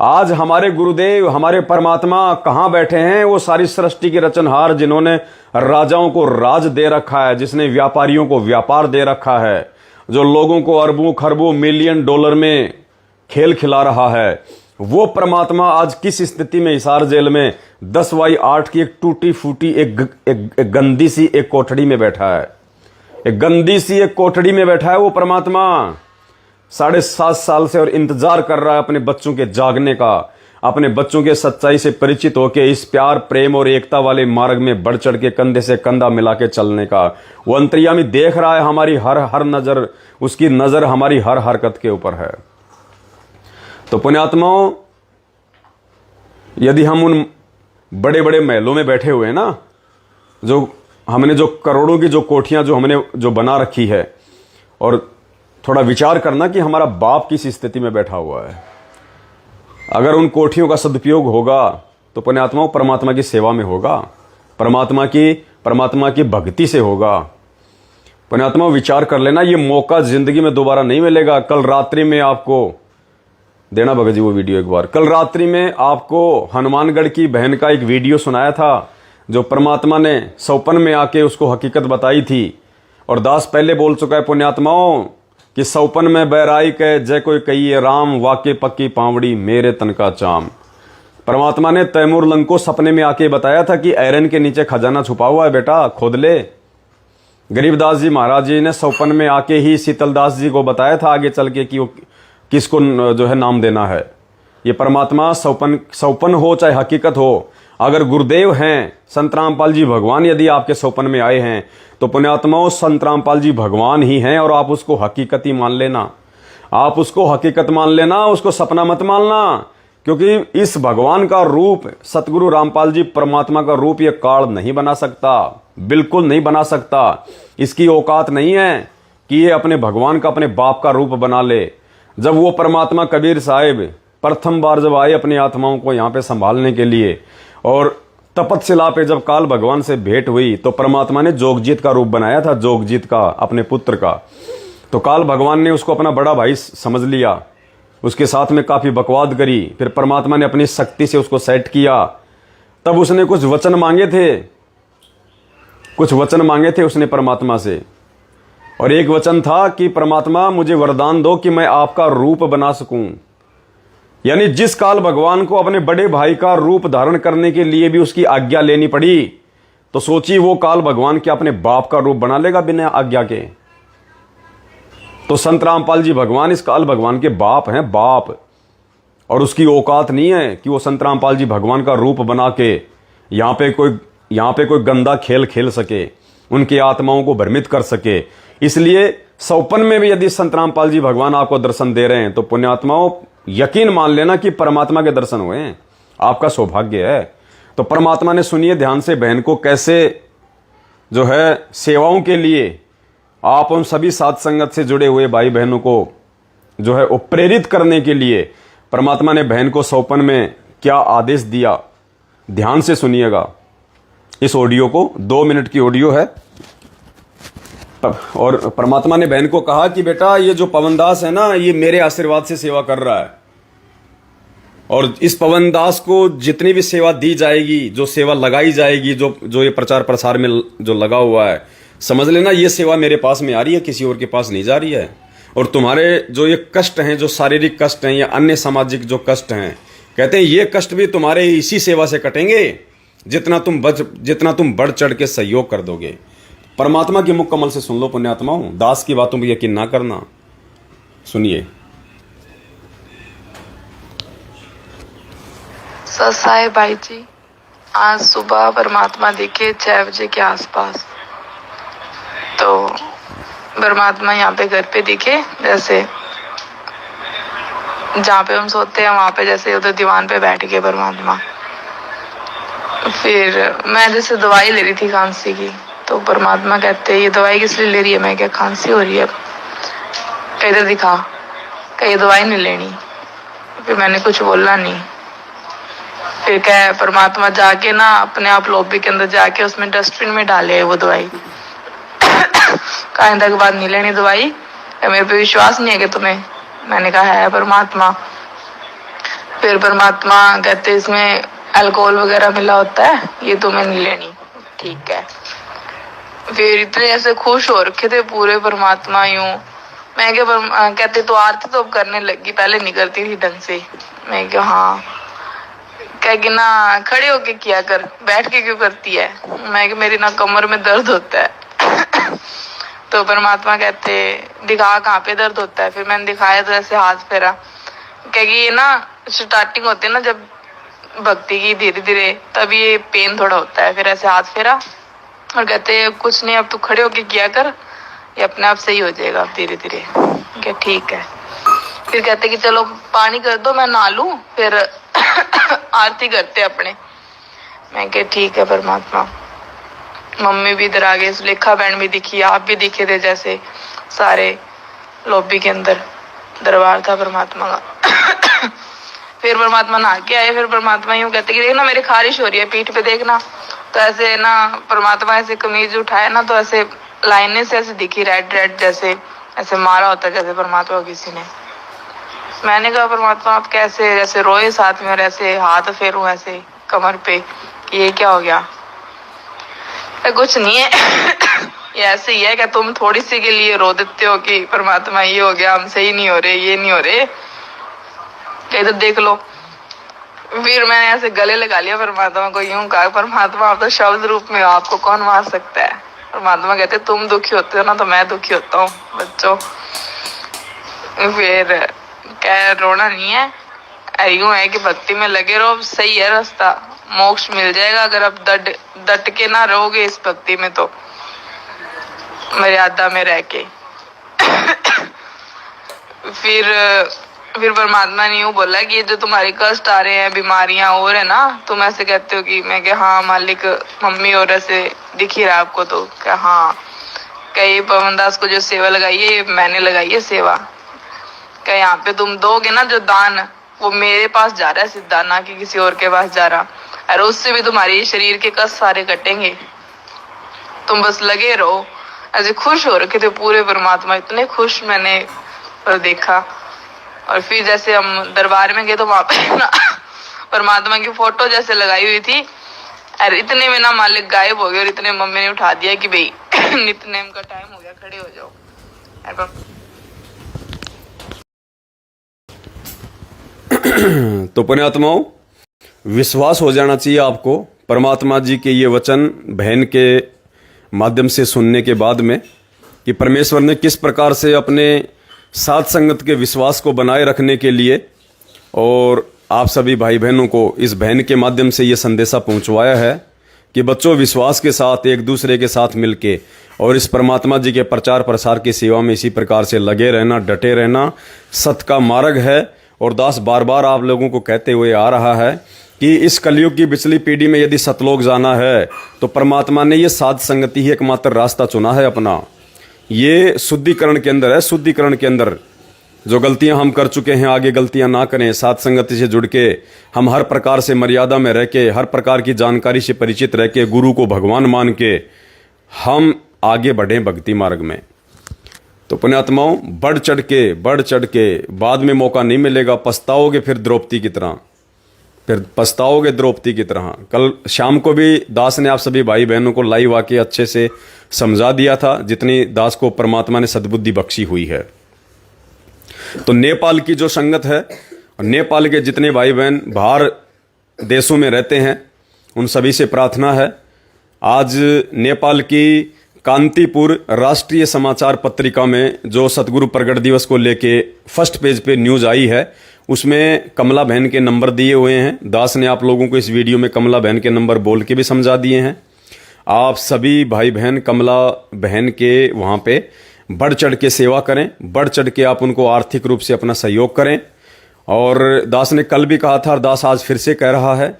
आज हमारे गुरुदेव, हमारे परमात्मा कहाँ बैठे हैं? वो सारी सृष्टि के रचनहार, जिन्होंने राजाओं को राज दे रखा है, जिसने व्यापारियों को व्यापार दे रखा है, जो लोगों को अरबों खरबों मिलियन डॉलर में खेल खिला रहा है, वो परमात्मा आज किस स्थिति में हिसार जेल में 10x8 की एक टूटी फूटी एक गंदी सी एक कोठड़ी में बैठा है। एक गंदी सी एक कोठड़ी में बैठा है वो परमात्मा, 7.5 साल से, और इंतजार कर रहा है अपने बच्चों के जागने का, अपने बच्चों के सच्चाई से परिचित होकर इस प्यार प्रेम और एकता वाले मार्ग में बढ़ चढ़ के कंधे से कंधा मिला के चलने का। वो अंतर्यामी देख रहा है हमारी हर नजर, उसकी नजर हमारी हर हरकत के ऊपर है। तो पुण्यात्माओं, यदि हम उन बड़े बड़े महलों में बैठे हुए हैं ना, जो हमने जो करोड़ों की जो कोठियां जो हमने जो बना रखी है, और थोड़ा विचार करना कि हमारा बाप किस स्थिति में बैठा हुआ है। अगर उन कोठियों का सदुपयोग होगा तो पुण्यात्माओं परमात्मा की सेवा में होगा, परमात्मा की भक्ति से होगा। पुण्यात्माओं विचार कर लेना, ये मौका जिंदगी में दोबारा नहीं मिलेगा। कल रात्रि में आपको देना भगत जी वो वीडियो एक बार, कल रात्रि में आपको हनुमानगढ़ की बहन का एक वीडियो सुनाया था, जो परमात्मा ने सौपन में आके उसको हकीकत बताई थी। और दास पहले बोल चुका है पुण्यात्माओं कि सौपन में बैराई के जय कोई कहिए राम, वाके पक्की पावड़ी मेरे तन का चाम। परमात्मा ने तैमूर लंग को सपने में आके बताया था कि ऐरन के नीचे खजाना छुपा हुआ है, बेटा खोद ले। गरीबदास जी महाराज जी ने सौपन में आके ही शीतलदास जी को बताया था आगे चल के कि वो किसको जो है नाम देना है। ये परमात्मा सौपन हो चाहे हकीकत हो, अगर गुरुदेव हैं संत रामपाल जी भगवान यदि आपके सौपन में आए हैं तो पुण्यात्माओं संत रामपाल जी भगवान ही हैं, और आप उसको हकीकत ही मान लेना। आप उसको हकीकत मान लेना, उसको सपना मत मानना, क्योंकि इस भगवान का रूप सतगुरु रामपाल जी परमात्मा का रूप ये काल नहीं बना सकता, बिल्कुल नहीं बना सकता। इसकी औकात नहीं है कि ये अपने भगवान का, अपने बाप का रूप बना ले। जब वो परमात्मा कबीर साहिब प्रथम बार जब आए अपनी आत्माओं को यहाँ पे संभालने के लिए, और तपतशिला पे जब काल भगवान से भेंट हुई तो परमात्मा ने जोगजीत का रूप बनाया था, जोगजीत का, अपने पुत्र का। तो काल भगवान ने उसको अपना बड़ा भाई समझ लिया, उसके साथ में काफी बकवाद करी। फिर परमात्मा ने अपनी शक्ति से उसको सेट किया। तब उसने कुछ वचन मांगे थे उसने परमात्मा से, और एक वचन था कि परमात्मा मुझे वरदान दो कि मैं आपका रूप बना सकूं। यानी जिस काल भगवान को अपने बड़े भाई का रूप धारण करने के लिए भी उसकी आज्ञा लेनी पड़ी, तो सोचिए वो काल भगवान क्या अपने बाप का रूप बना लेगा बिना आज्ञा के? तो संत रामपाल जी भगवान इस काल भगवान के बाप हैं, बाप। और उसकी औकात नहीं है कि वो संत रामपाल जी भगवान का रूप बना के यहाँ पे कोई गंदा खेल खेल सके, उनकी आत्माओं को भ्रमित कर सके। इसलिए सौपन में भी यदि संत रामपाल जी भगवान आपको दर्शन दे रहे हैं तो पुण्यात्माओं यकीन मान लेना कि परमात्मा के दर्शन हुए हैं, आपका सौभाग्य है। तो परमात्मा ने, सुनिए ध्यान से, बहन को कैसे जो है सेवाओं के लिए आप उन सभी साध संगत से जुड़े हुए भाई बहनों को जो है वो प्रेरित करने के लिए परमात्मा ने बहन को सौपन में क्या आदेश दिया, ध्यान से सुनिएगा इस ऑडियो को। 2 मिनट की ऑडियो है। और परमात्मा ने बहन को कहा कि बेटा ये जो पवनदास है ना, ये मेरे आशीर्वाद से सेवा कर रहा है, और इस पवनदास को जितनी भी सेवा दी जाएगी, जो सेवा लगाई जाएगी, जो ये प्रचार प्रसार में जो लगा हुआ है, समझ लेना ये सेवा मेरे पास में आ रही है, किसी और के पास नहीं जा रही है। और तुम्हारे जो ये कष्ट हैं, जो शारीरिक कष्ट हैं या अन्य सामाजिक जो कष्ट हैं, कहते हैं ये कष्ट भी तुम्हारे इसी सेवा से कटेंगे जितना तुम बढ़ चढ़ के सहयोग कर दोगे। परमात्मा की मुख कमल से सुन लो पुण्यात्माओं, दास की बातों पर यकीन ना करना। सुनिए। ससाई भाई जी, आज सुबह परमात्मा दिखे 6 बजे के आसपास। तो परमात्मा यहाँ पे घर पे दिखे, जैसे जहाँ पे हम सोते हैं वहाँ पे जैसे उधर दीवान पे बैठ गए परमात्मा। फिर मैं जैसे दवाई ले रही थी खांसी की, तो परमात्मा कहते ये दवाई किस लिए ले रही है? मैं क्या खांसी हो रही है? इधर दिखा, कहीं दवाई नहीं लेनी। फिर मैंने कुछ बोला नहीं। फिर क्या परमात्मा जाके ना अपने आप लॉबी के अंदर जाके उसमें डस्टबिन में डाले वो दवाई। कहा तक बाद नहीं लेनी दवाई, मेरे पे विश्वास नहीं है कि तुम्हें? मैंने कहा है परमात्मा। फिर परमात्मा कहते इसमें अल्कोहल वगैरह मिला होता है, ये तुम्हें नहीं लेनी। ठीक है। फिर इतने ऐसे खुश हो रखे थे पूरे परमात्मा यूं। मैं क्या कहते तो आरती तो अब करने लगी, पहले नहीं करती थी ढंग से। मैं क्या हाँ, कह कि ना खड़े होके किया कर, बैठ के क्यों करती है? मैं कि मेरी ना कमर में दर्द होता है। तो परमात्मा कहते दिखा कहाँ पे दर्द होता है? फिर मैंने दिखाया तो ऐसे हाथ फेरा। कह कि ये ना स्टार्टिंग होती है ना जब भक्ति की, धीरे धीरे तब ये पेन थोड़ा होता है। फिर ऐसे हाथ फेरा और कहते कुछ नहीं, अब तू खड़े होके किया कर, ये अपने आप सही हो जाएगा धीरे धीरे। क्या ठीक है। फिर कहते कि चलो पानी कर दो, मैं नहा लूं, फिर आरती करते अपने। मैं क्या ठीक है परमात्मा। मम्मी भी इधर आ गई, सुलेखा बहन भी दिखी, आप भी दिखे थे, जैसे सारे लॉबी के अंदर दरबार था परमात्मा का। फिर परमात्मा नहा के आए। फिर परमात्मा यूं कहते कि देखना मेरी खारिश हो रही है पीठ पे, देखना। तो ऐसे ना परमात्मा ऐसे कमीज उठाया ना, तो ऐसे लाइनें से ऐसे दिखी रेड रेड, जैसे ऐसे मारा होता जैसे परमात्मा को किसी ने। मैंने कहा परमात्मा आप कैसे? जैसे रोए साथ में और ऐसे हाथ फेरूं ऐसे कमर पे कि ये क्या हो गया? कुछ नहीं है। ये ऐसे ही है कि तुम थोड़ी सी के लिए रो देते हो कि परमात्मा ये हो गया, हम सही नहीं हो रहे, ये नहीं हो रहे, इधर देख लो। फिर मैंने ऐसे गले लगा लिया परमात्मा को, यूं कहा परमात्मा आप तो शब्द रूप में हो, आपको कौन मार सकता है? परमात्मा कहते तुम दुखी होते हो ना तो मैं दुखी होता हूँ बच्चों। फिर क्या रोना नहीं है, यूं है कि भक्ति में लगे रहो, सही है रास्ता, मोक्ष मिल जाएगा अगर आप डट के ना रहोगे इस भक्ति में, तो मर्यादा में रह के। फिर परमात्मा ने यूं बोला कि ये जो तुम्हारे कष्ट आ रहे हैं, बीमारियां और है ना, तुम ऐसे कहते हो कि मैं क्या हाँ मालिक, मम्मी और ऐसे दिख ही रहा आपको, तो क्या हाँ कहीं पवन दास को जो सेवा लगाई है ये मैंने लगाई है सेवा। क्या यहाँ पे तुम दोगे ना जो दान, वो मेरे पास जा रहा है सीधा, ना कि किसी और के पास जा रहा, और उससे भी तुम्हारी शरीर के कष्ट सारे कटेंगे। तुम बस लगे रहो। ऐसे खुश हो रखे थे पूरे परमात्मा, इतने खुश मैंने और देखा। और फिर जैसे हम दरबार में गए तो वहां पे ना परमात्मा की फोटो जैसे लगाई हुई थी, और इतने में ना मालिक गायब हो गए, और इतने मम्मी ने उठा दिया कि भाई नित्यनेम का टाइम हो गया, खड़े हो जाओ। तो पुण्यात्माओं, विश्वास हो जाना चाहिए आपको परमात्मा जी के ये वचन बहन के माध्यम से सुनने के बाद में, कि परमेश्वर ने किस प्रकार से अपने साथ संगत के विश्वास को बनाए रखने के लिए और आप सभी भाई बहनों को इस बहन के माध्यम से ये संदेशा पहुंचवाया है कि बच्चों विश्वास के साथ एक दूसरे के साथ मिलके और इस परमात्मा जी के प्रचार प्रसार की सेवा में इसी प्रकार से लगे रहना, डटे रहना सत का मार्ग है। और दास बार बार आप लोगों को कहते हुए आ रहा है कि इस कलयुग की पिछली पीढ़ी में यदि सतलोक जाना है तो परमात्मा ने ये साध संगति ही एकमात्र रास्ता चुना है अपना। ये शुद्धिकरण के अंदर है, शुद्धिकरण के अंदर जो गलतियां हम कर चुके हैं आगे गलतियां ना करें, साध संगति से जुड़ के हम हर प्रकार से मर्यादा में रह के, हर प्रकार की जानकारी से परिचित रह के, गुरु को भगवान मान के हम आगे बढ़ें भक्ति मार्ग में। तो पुण्यात्माओं, बढ़ चढ़ के बाद में मौका नहीं मिलेगा, पछताओगे फिर द्रौपदी की तरह, फिर पछताओगे द्रौपदी की तरह। कल शाम को भी दास ने आप सभी भाई बहनों को लाइव आके अच्छे से समझा दिया था, जितनी दास को परमात्मा ने सद्बुद्धि बख्शी हुई है। तो नेपाल की जो संगत है, नेपाल के जितने भाई बहन बाहर देशों में रहते हैं, उन सभी से प्रार्थना है, आज नेपाल की कांतिपुर राष्ट्रीय समाचार पत्रिका में जो सतगुरु प्रगट दिवस को लेके फर्स्ट पेज पे न्यूज आई है, उसमें कमला बहन के नंबर दिए हुए हैं। दास ने आप लोगों को इस वीडियो में कमला बहन के नंबर बोल के भी समझा दिए हैं। आप सभी भाई बहन कमला बहन के वहाँ पे बढ़ चढ़ के सेवा करें, बढ़ चढ़ के आप उनको आर्थिक रूप से अपना सहयोग करें और दास ने कल भी कहा था और दास आज फिर से कह रहा है,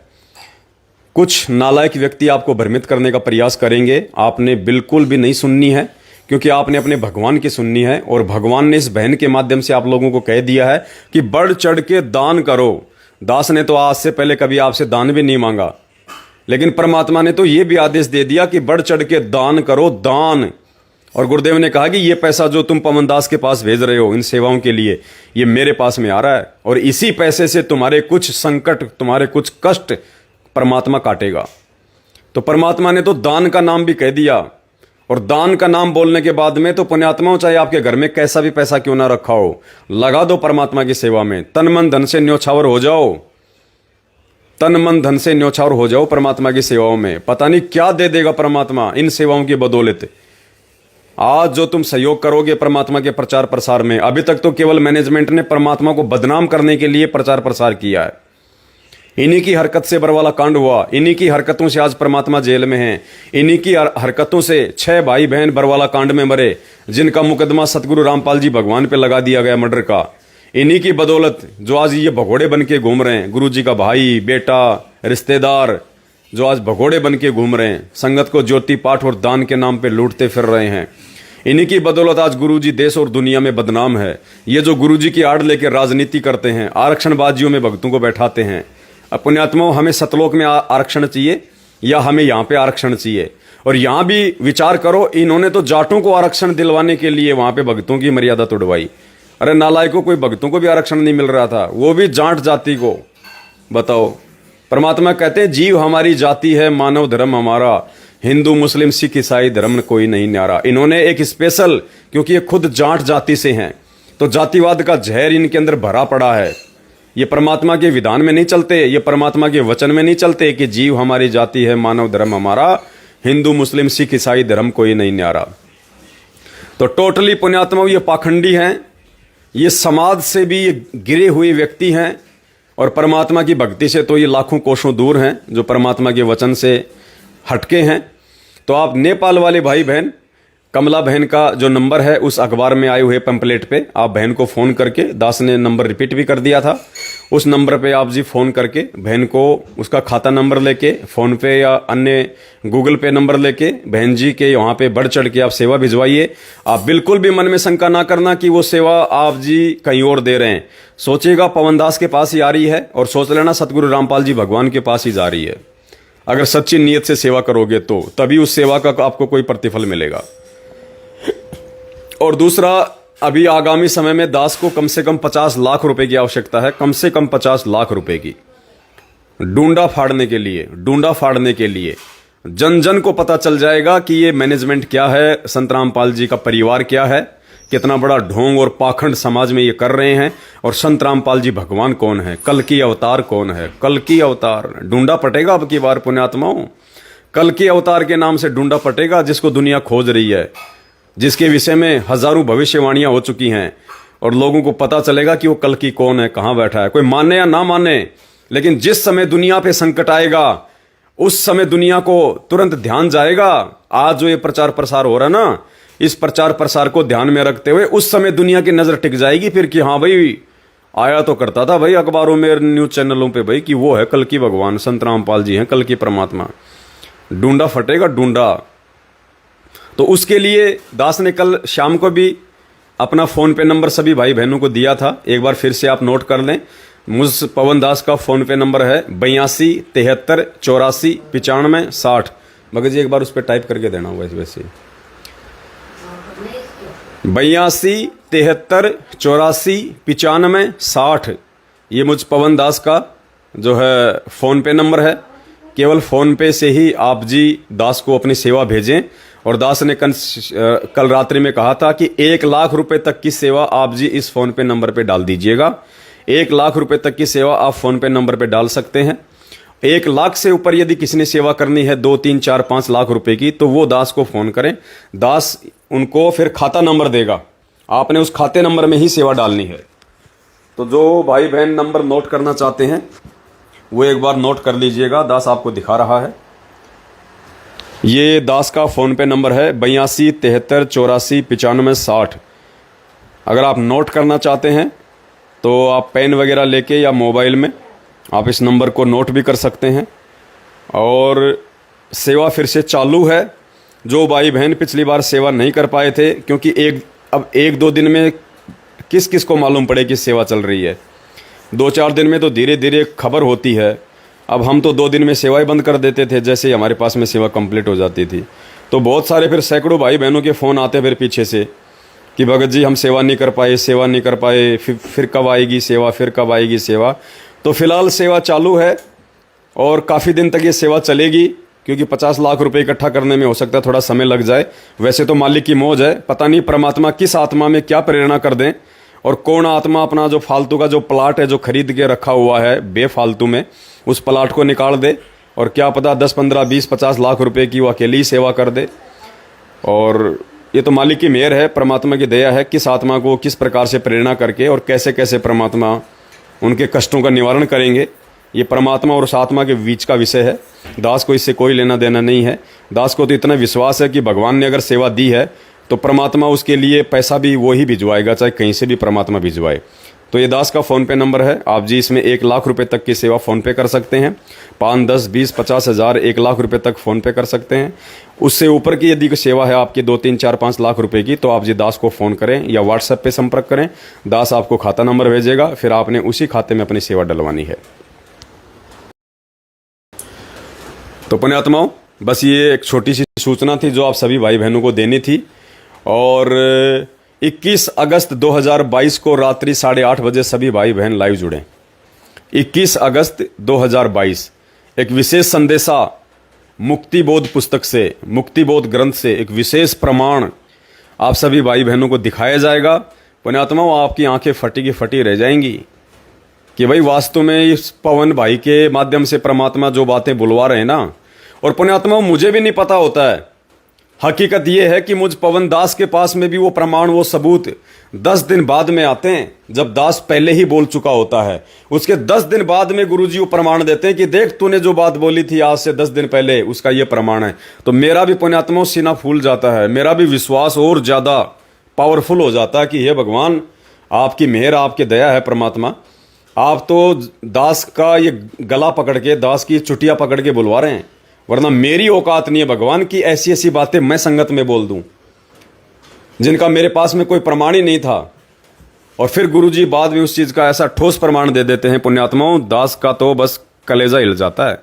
कुछ नालायक व्यक्ति आपको भ्रमित करने का प्रयास करेंगे, आपने बिल्कुल भी नहीं सुननी है, क्योंकि आपने अपने भगवान की सुननी है। और भगवान ने इस बहन के माध्यम से आप लोगों को कह दिया है कि बढ़ चढ़ के दान करो। दास ने तो आज से पहले कभी आपसे दान भी नहीं मांगा, लेकिन परमात्मा ने तो ये भी आदेश दे दिया कि बढ़ चढ़ के दान करो, दान। और गुरुदेव ने कहा कि ये पैसा जो तुम पवन दास के पास भेज रहे हो इन सेवाओं के लिए, ये मेरे पास में आ रहा है, और इसी पैसे से तुम्हारे कुछ संकट, तुम्हारे कुछ कष्ट परमात्मा काटेगा। तो परमात्मा ने तो दान का नाम भी कह दिया, और दान का नाम बोलने के बाद में तो पुण्यात्माओं, चाहे आपके घर में कैसा भी पैसा क्यों ना रखा हो, लगा दो परमात्मा की सेवा में। तन मन धन से न्योछावर हो जाओ, तन मन धन से न्योछावर हो जाओ परमात्मा की सेवाओं में। पता नहीं क्या दे देगा परमात्मा इन सेवाओं की बदौलत। आज जो तुम सहयोग करोगे परमात्मा के प्रचार प्रसार में, अभी तक तो केवल मैनेजमेंट ने परमात्मा को बदनाम करने के लिए प्रचार प्रसार किया है। इन्हीं की हरकत से बरवाला कांड हुआ, इन्हीं की हरकतों से आज परमात्मा जेल में हैं, इन्हीं की हरकतों से 6 भाई बहन बरवाला कांड में मरे, जिनका मुकदमा सतगुरु रामपाल जी भगवान पे लगा दिया गया मर्डर का। इन्हीं की बदौलत जो आज ये भगोड़े बन के घूम रहे हैं, गुरु जी का भाई, बेटा, रिश्तेदार जो आज भगोड़े बन के घूम रहे हैं, संगत को ज्योति पाठ और दान के नाम पे लूटते फिर रहे हैं। इन्हीं की बदौलत आज गुरुजी देश और दुनिया में बदनाम है। ये जो गुरुजी की आड़ लेकर राजनीति करते हैं, आरक्षणबाजियों में भक्तों को बैठाते हैं। पुण्यात्माओं, हमें सतलोक में आरक्षण चाहिए या हमें यहाँ पे आरक्षण चाहिए? और यहाँ भी विचार करो, इन्होंने तो जाटों को आरक्षण दिलवाने के लिए वहां पे भक्तों की मर्यादा तोड़वाई। अरे नालायकों, कोई भक्तों को भी आरक्षण नहीं मिल रहा था, वो भी जाट जाति को। बताओ, परमात्मा कहते हैं जीव हमारी जाति है, मानव धर्म हमारा, हिंदू मुस्लिम सिख ईसाई धर्म कोई नहीं न्यारा। इन्होंने एक स्पेशल, क्योंकि ये खुद जाट जाति से हैं, तो जातिवाद का जहर इनके अंदर भरा पड़ा है। ये परमात्मा के विधान में नहीं चलते, ये परमात्मा के वचन में नहीं चलते कि जीव हमारी जाति है, मानव धर्म हमारा, हिंदू मुस्लिम सिख ईसाई धर्म कोई नहीं न्यारा। तो टोटली पुण्यात्मा ये पाखंडी हैं, ये समाज से भी गिरे हुए व्यक्ति हैं, और परमात्मा की भक्ति से तो ये लाखों कोसों दूर हैं, जो परमात्मा के वचन से हटके हैं। तो आप नेपाल वाले भाई बहन, कमला बहन का जो नंबर है उस अखबार में आए हुए पैम्पलेट पे आप बहन को फ़ोन करके, दास ने नंबर रिपीट भी कर दिया था, उस नंबर पे आप जी फ़ोन करके बहन को उसका खाता नंबर लेके, फ़ोन पे या अन्य गूगल पे नंबर लेके बहन जी के वहाँ पे बढ़ चढ़ के आप सेवा भिजवाइए। आप बिल्कुल भी मन में शंका ना करना कि वो सेवा आप जी कहीं और दे रहे हैं। सोचिएगा पवन दास के पास ही आ रही है, और सोच लेना सतगुरु रामपाल जी भगवान के पास ही जा रही है। अगर सच्ची नीयत से सेवा करोगे तो तभी उस सेवा का आपको कोई प्रतिफल मिलेगा। और दूसरा, अभी आगामी समय में दास को कम से कम 50 लाख रुपए की आवश्यकता है, कम से कम 50 लाख रुपए की, डूंडा फाड़ने के लिए। जन जन को पता चल जाएगा कि ये मैनेजमेंट क्या है, संत रामपाल जी का परिवार क्या है, कितना बड़ा ढोंग और पाखंड समाज में ये कर रहे हैं, और संत रामपाल जी भगवान कौन है, कल की अवतार कौन है। कल की अवतार डूंडा पटेगा अब की बार पुण्यात्माओं, कल की अवतार के नाम से डूंडा पटेगा, जिसको दुनिया खोज रही है, जिसके विषय में हजारों भविष्यवाणियां हो चुकी हैं, और लोगों को पता चलेगा कि वो कल की कौन है, कहां बैठा है। कोई माने या ना माने, लेकिन जिस समय दुनिया पे संकट आएगा उस समय दुनिया को तुरंत ध्यान जाएगा। आज जो ये प्रचार प्रसार हो रहा है ना, इस प्रचार प्रसार को ध्यान में रखते हुए उस समय दुनिया की नजर टिक जाएगी फिर कि हाँ भाई, आया तो करता था भाई अखबारों में, न्यूज चैनलों पे भाई, कि वो है कल की भगवान, संत रामपाल जी हैं कल की परमात्मा। डूंडा फटेगा, डूंडा। तो उसके लिए दास ने कल शाम को भी अपना फ़ोन पे नंबर सभी भाई बहनों को दिया था, एक बार फिर से आप नोट कर लें। मुझ पवन दास का फ़ोन पे नंबर है 82 73 84 95 60। मगर जी एक बार उस पर टाइप करके देना होगा वैसे 82 73 84 95 60। ये मुझ पवन दास का जो है फ़ोन पे नंबर है। केवल फ़ोन पे से ही आप जी दास को अपनी सेवा भेजें। और दास ने कल रात्रि में कहा था कि 1 लाख रुपए तक की सेवा आप जी इस फ़ोन पे नंबर पे डाल दीजिएगा। 1 लाख रुपए तक की सेवा आप फ़ोन पे नंबर पे डाल सकते हैं। 1 लाख से ऊपर यदि किसी ने सेवा करनी है 2 3 4 5 लाख रुपए की, तो वो दास को फ़ोन करें। दास उनको फिर खाता नंबर देगा, आपने उस खाते नंबर में ही सेवा डालनी है। तो जो भाई बहन नंबर नोट करना चाहते हैं वो एक बार नोट कर लीजिएगा, दास आपको दिखा रहा है। ये दास का फ़ोन पे नंबर है 82 73 84 95 60। अगर आप नोट करना चाहते हैं तो आप पेन वगैरह लेके या मोबाइल में आप इस नंबर को नोट भी कर सकते हैं। और सेवा फिर से चालू है। जो भाई बहन पिछली बार सेवा नहीं कर पाए थे, क्योंकि अब एक दो दिन में किस किस को मालूम पड़े कि सेवा चल रही है। 2-4 दिन में तो धीरे धीरे खबर होती है। अब हम तो 2 दिन में सेवाएं बंद कर देते थे जैसे ही हमारे पास में सेवा कंप्लीट हो जाती थी। तो बहुत सारे फिर सैकड़ों भाई बहनों के फ़ोन आते फिर पीछे से कि भगत जी हम सेवा नहीं कर पाए, फिर कब आएगी सेवा, फिर कब आएगी सेवा। तो फिलहाल सेवा चालू है और काफ़ी दिन तक ये सेवा चलेगी, क्योंकि 50 लाख रुपए इकट्ठा करने में हो सकता है थोड़ा समय लग जाए। वैसे तो मालिक की मौज है, पता नहीं परमात्मा किस आत्मा में क्या प्रेरणा कर दें और कौन आत्मा अपना जो फालतू का जो प्लाट है जो खरीद के रखा हुआ है बेफालतू में, उस प्लाट को निकाल दे और क्या पता 10, 15, 20, 50 लाख रुपए की वो अकेली ही सेवा कर दे। और ये तो मालिक की मेहर है, परमात्मा की दया है, किस आत्मा को किस प्रकार से प्रेरणा करके और कैसे कैसे परमात्मा उनके कष्टों का निवारण करेंगे, ये परमात्मा और उस आत्मा के बीच का विषय है। दास को इससे कोई लेना देना नहीं है। दास को तो इतना विश्वास है कि भगवान ने अगर सेवा दी है तो परमात्मा उसके लिए पैसा भी वो ही भिजवाएगा, चाहे कहीं से भी परमात्मा भिजवाए। तो ये दास का फ़ोन पे नंबर है। आप जी इसमें 1 लाख रुपए तक की सेवा फ़ोन पे कर सकते हैं। 5, 10, 20, 50 हज़ार 1 लाख रुपए तक फ़ोन पे कर सकते हैं। उससे ऊपर की यदि कोई सेवा है आपकी 2, 3, 4, 5 लाख रुपए की, तो आप जी दास को फ़ोन करें या व्हाट्सएप पे संपर्क करें। दास आपको खाता नंबर भेजेगा, फिर आपने उसी खाते में अपनी सेवा डलवानी है। तो पुण्यात्माओं, बस ये एक छोटी सी सूचना थी जो आप सभी भाई बहनों को देनी थी। और 21 अगस्त 2022 को रात्रि 8:30 बजे सभी भाई बहन लाइव जुड़े। 21 अगस्त 2022 एक विशेष संदेशा मुक्ति बोध पुस्तक से, मुक्ति बोध ग्रंथ से एक विशेष प्रमाण आप सभी भाई बहनों को दिखाया जाएगा। पुण्यात्माओं, आपकी आंखें फटी की फटी रह जाएंगी कि भाई वास्तव में इस पवन भाई के माध्यम से परमात्मा जो बातें बुलवा रहे हैं ना। और पुण्यात्माओं, मुझे भी नहीं पता होता है। हकीकत यह है कि मुझ पवन दास के पास में भी वो प्रमाण, वो सबूत 10 दिन बाद में आते हैं, जब दास पहले ही बोल चुका होता है। उसके 10 दिन बाद में गुरुजी वो प्रमाण देते हैं कि देख तूने जो बात बोली थी आज से 10 दिन पहले, उसका ये प्रमाण है। तो मेरा भी पुण्यात्माओं सीना फूल जाता है, मेरा भी विश्वास और ज़्यादा पावरफुल हो जाता है कि हे भगवान, आपकी मेहर, आपकी दया है परमात्मा। आप तो दास का ये गला पकड़ के, दास की चुटिया पकड़ के बुलवा रहे हैं, वरना मेरी औकात नहीं है भगवान की ऐसी ऐसी बातें मैं संगत में बोल दूं जिनका मेरे पास में कोई प्रमाण ही नहीं था। और फिर गुरुजी बाद में उस चीज़ का ऐसा ठोस प्रमाण दे देते हैं। पुण्यात्माओं, दास का तो बस कलेजा हिल जाता है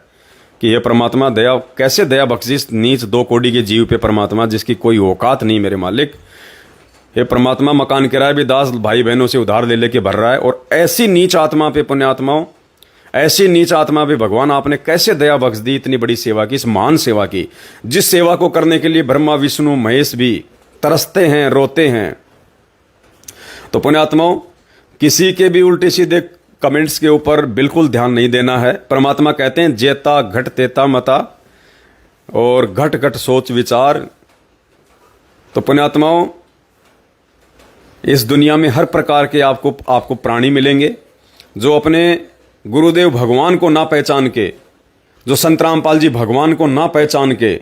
कि ये परमात्मा दया, कैसे दया बख्शिश नीच 2 कोड़ी के जीव पे परमात्मा, जिसकी कोई औकात नहीं मेरे मालिक। ये परमात्मा मकान किराया भी दास भाई बहनों से उधार ले लेके भर रहा है, और ऐसी नीच आत्मा पे पुण्यात्माओं, ऐसी नीच आत्मा पे भगवान आपने कैसे दया बख्श दी, इतनी बड़ी सेवा की, इस महान सेवा की, जिस सेवा को करने के लिए ब्रह्मा विष्णु महेश भी तरसते हैं, रोते हैं। तो पुण्यात्माओं, किसी के भी उल्टे सीधे कमेंट्स के ऊपर बिल्कुल ध्यान नहीं देना है। परमात्मा कहते हैं जेता घट तेता मता, और घट घट सोच विचार। तो पुण्यात्माओं, इस दुनिया में हर प्रकार के आपको प्राणी मिलेंगे जो अपने गुरुदेव भगवान को ना पहचान के, जो संत रामपाल जी भगवान को ना पहचान के,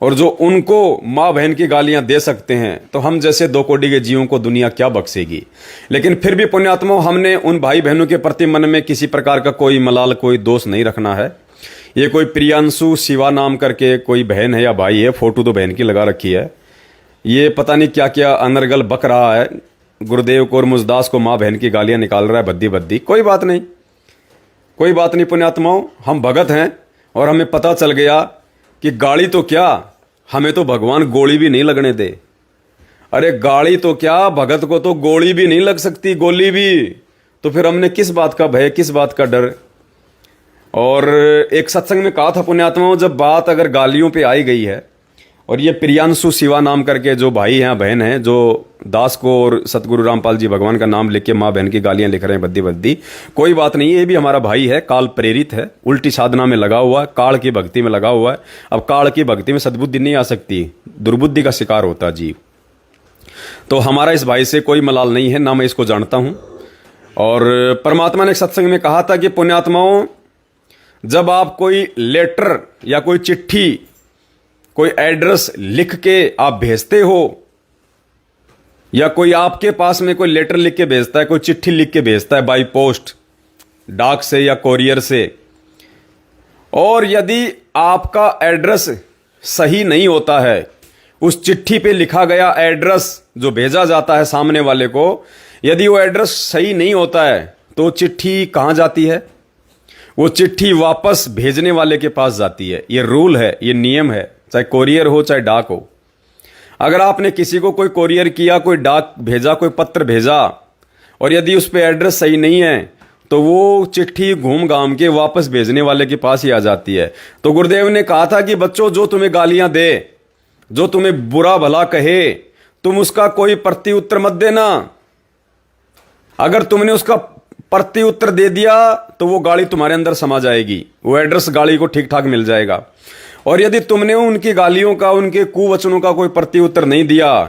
और जो उनको माँ बहन की गालियां दे सकते हैं, तो हम जैसे 2 कोड़ी के जीवों को दुनिया क्या बख्शेगी। लेकिन फिर भी पुण्यात्माओं, हमने उन भाई बहनों के प्रति मन में किसी प्रकार का कोई मलाल, कोई दोष नहीं रखना है। ये कोई प्रियांशु शिवा नाम करके कोई बहन है या भाई है, फोटो तो बहन की लगा रखी है, ये पता नहीं क्या क्या अनर्गल बक रहा है, गुरुदेव को और मुजदास को माँ बहन की गालियां निकाल रहा है बद्दी बद्दी। कोई बात नहीं, कोई बात नहीं पुण्यात्माओं, हम भगत हैं और हमें पता चल गया कि गाली तो क्या, हमें तो भगवान गोली भी नहीं लगने दे। अरे गाली तो क्या, भगत को तो गोली भी नहीं लग सकती, गोली भी। तो फिर हमने किस बात का भय, किस बात का डर। और एक सत्संग में कहा था पुण्यात्माओं, जब बात अगर गालियों पे आई गई है, और ये प्रियांशु शिवा नाम करके जो भाई हैं बहन हैं, जो दास को और सतगुरु रामपाल जी भगवान का नाम लिख के माँ बहन की गालियां लिख रहे हैं बद्दी बद्दी, कोई बात नहीं, ये भी हमारा भाई है, काल प्रेरित है, उल्टी साधना में लगा हुआ है, काल की भक्ति में लगा हुआ है। अब काल की भक्ति में सद्बुद्धि नहीं आ सकती, दुर्बुद्धि का शिकार होता जीव। तो हमारा इस भाई से कोई मलाल नहीं है, ना मैं इसको जानता हूं। और परमात्मा ने सत्संग में कहा था कि पुण्यात्माओं, जब आप कोई लेटर या कोई चिट्ठी, कोई एड्रेस लिख के आप भेजते हो, या कोई आपके पास में कोई लेटर लिख के भेजता है, कोई चिट्ठी लिख के भेजता है बाई पोस्ट, डाक से या कोरियर से, और यदि आपका एड्रेस सही नहीं होता है, उस चिट्ठी पे लिखा गया एड्रेस जो भेजा जाता है सामने वाले को, यदि वो एड्रेस सही नहीं होता है तो चिट्ठी कहां जाती है? वो चिट्ठी वापस भेजने वाले के पास जाती है। ये रूल है, ये नियम है, चाहे कोरियर हो चाहे डाक हो। अगर आपने किसी को कोई कोरियर किया, कोई डाक भेजा, कोई पत्र भेजा, और यदि उस पर एड्रेस सही नहीं है तो वो चिट्ठी घूम घाम के वापस भेजने वाले के पास ही आ जाती है। तो गुरुदेव ने कहा था कि बच्चों, जो तुम्हें गालियां दे, जो तुम्हें बुरा भला कहे, तुम उसका कोई प्रति उत्तर मत देना। अगर तुमने उसका प्रति उत्तर दे दिया तो वो गाली तुम्हारे अंदर समा जाएगी, वो एड्रेस गाली को ठीक ठाक मिल जाएगा। और यदि तुमने उनकी गालियों का, उनके कुवचनों का कोई प्रति उत्तर नहीं दिया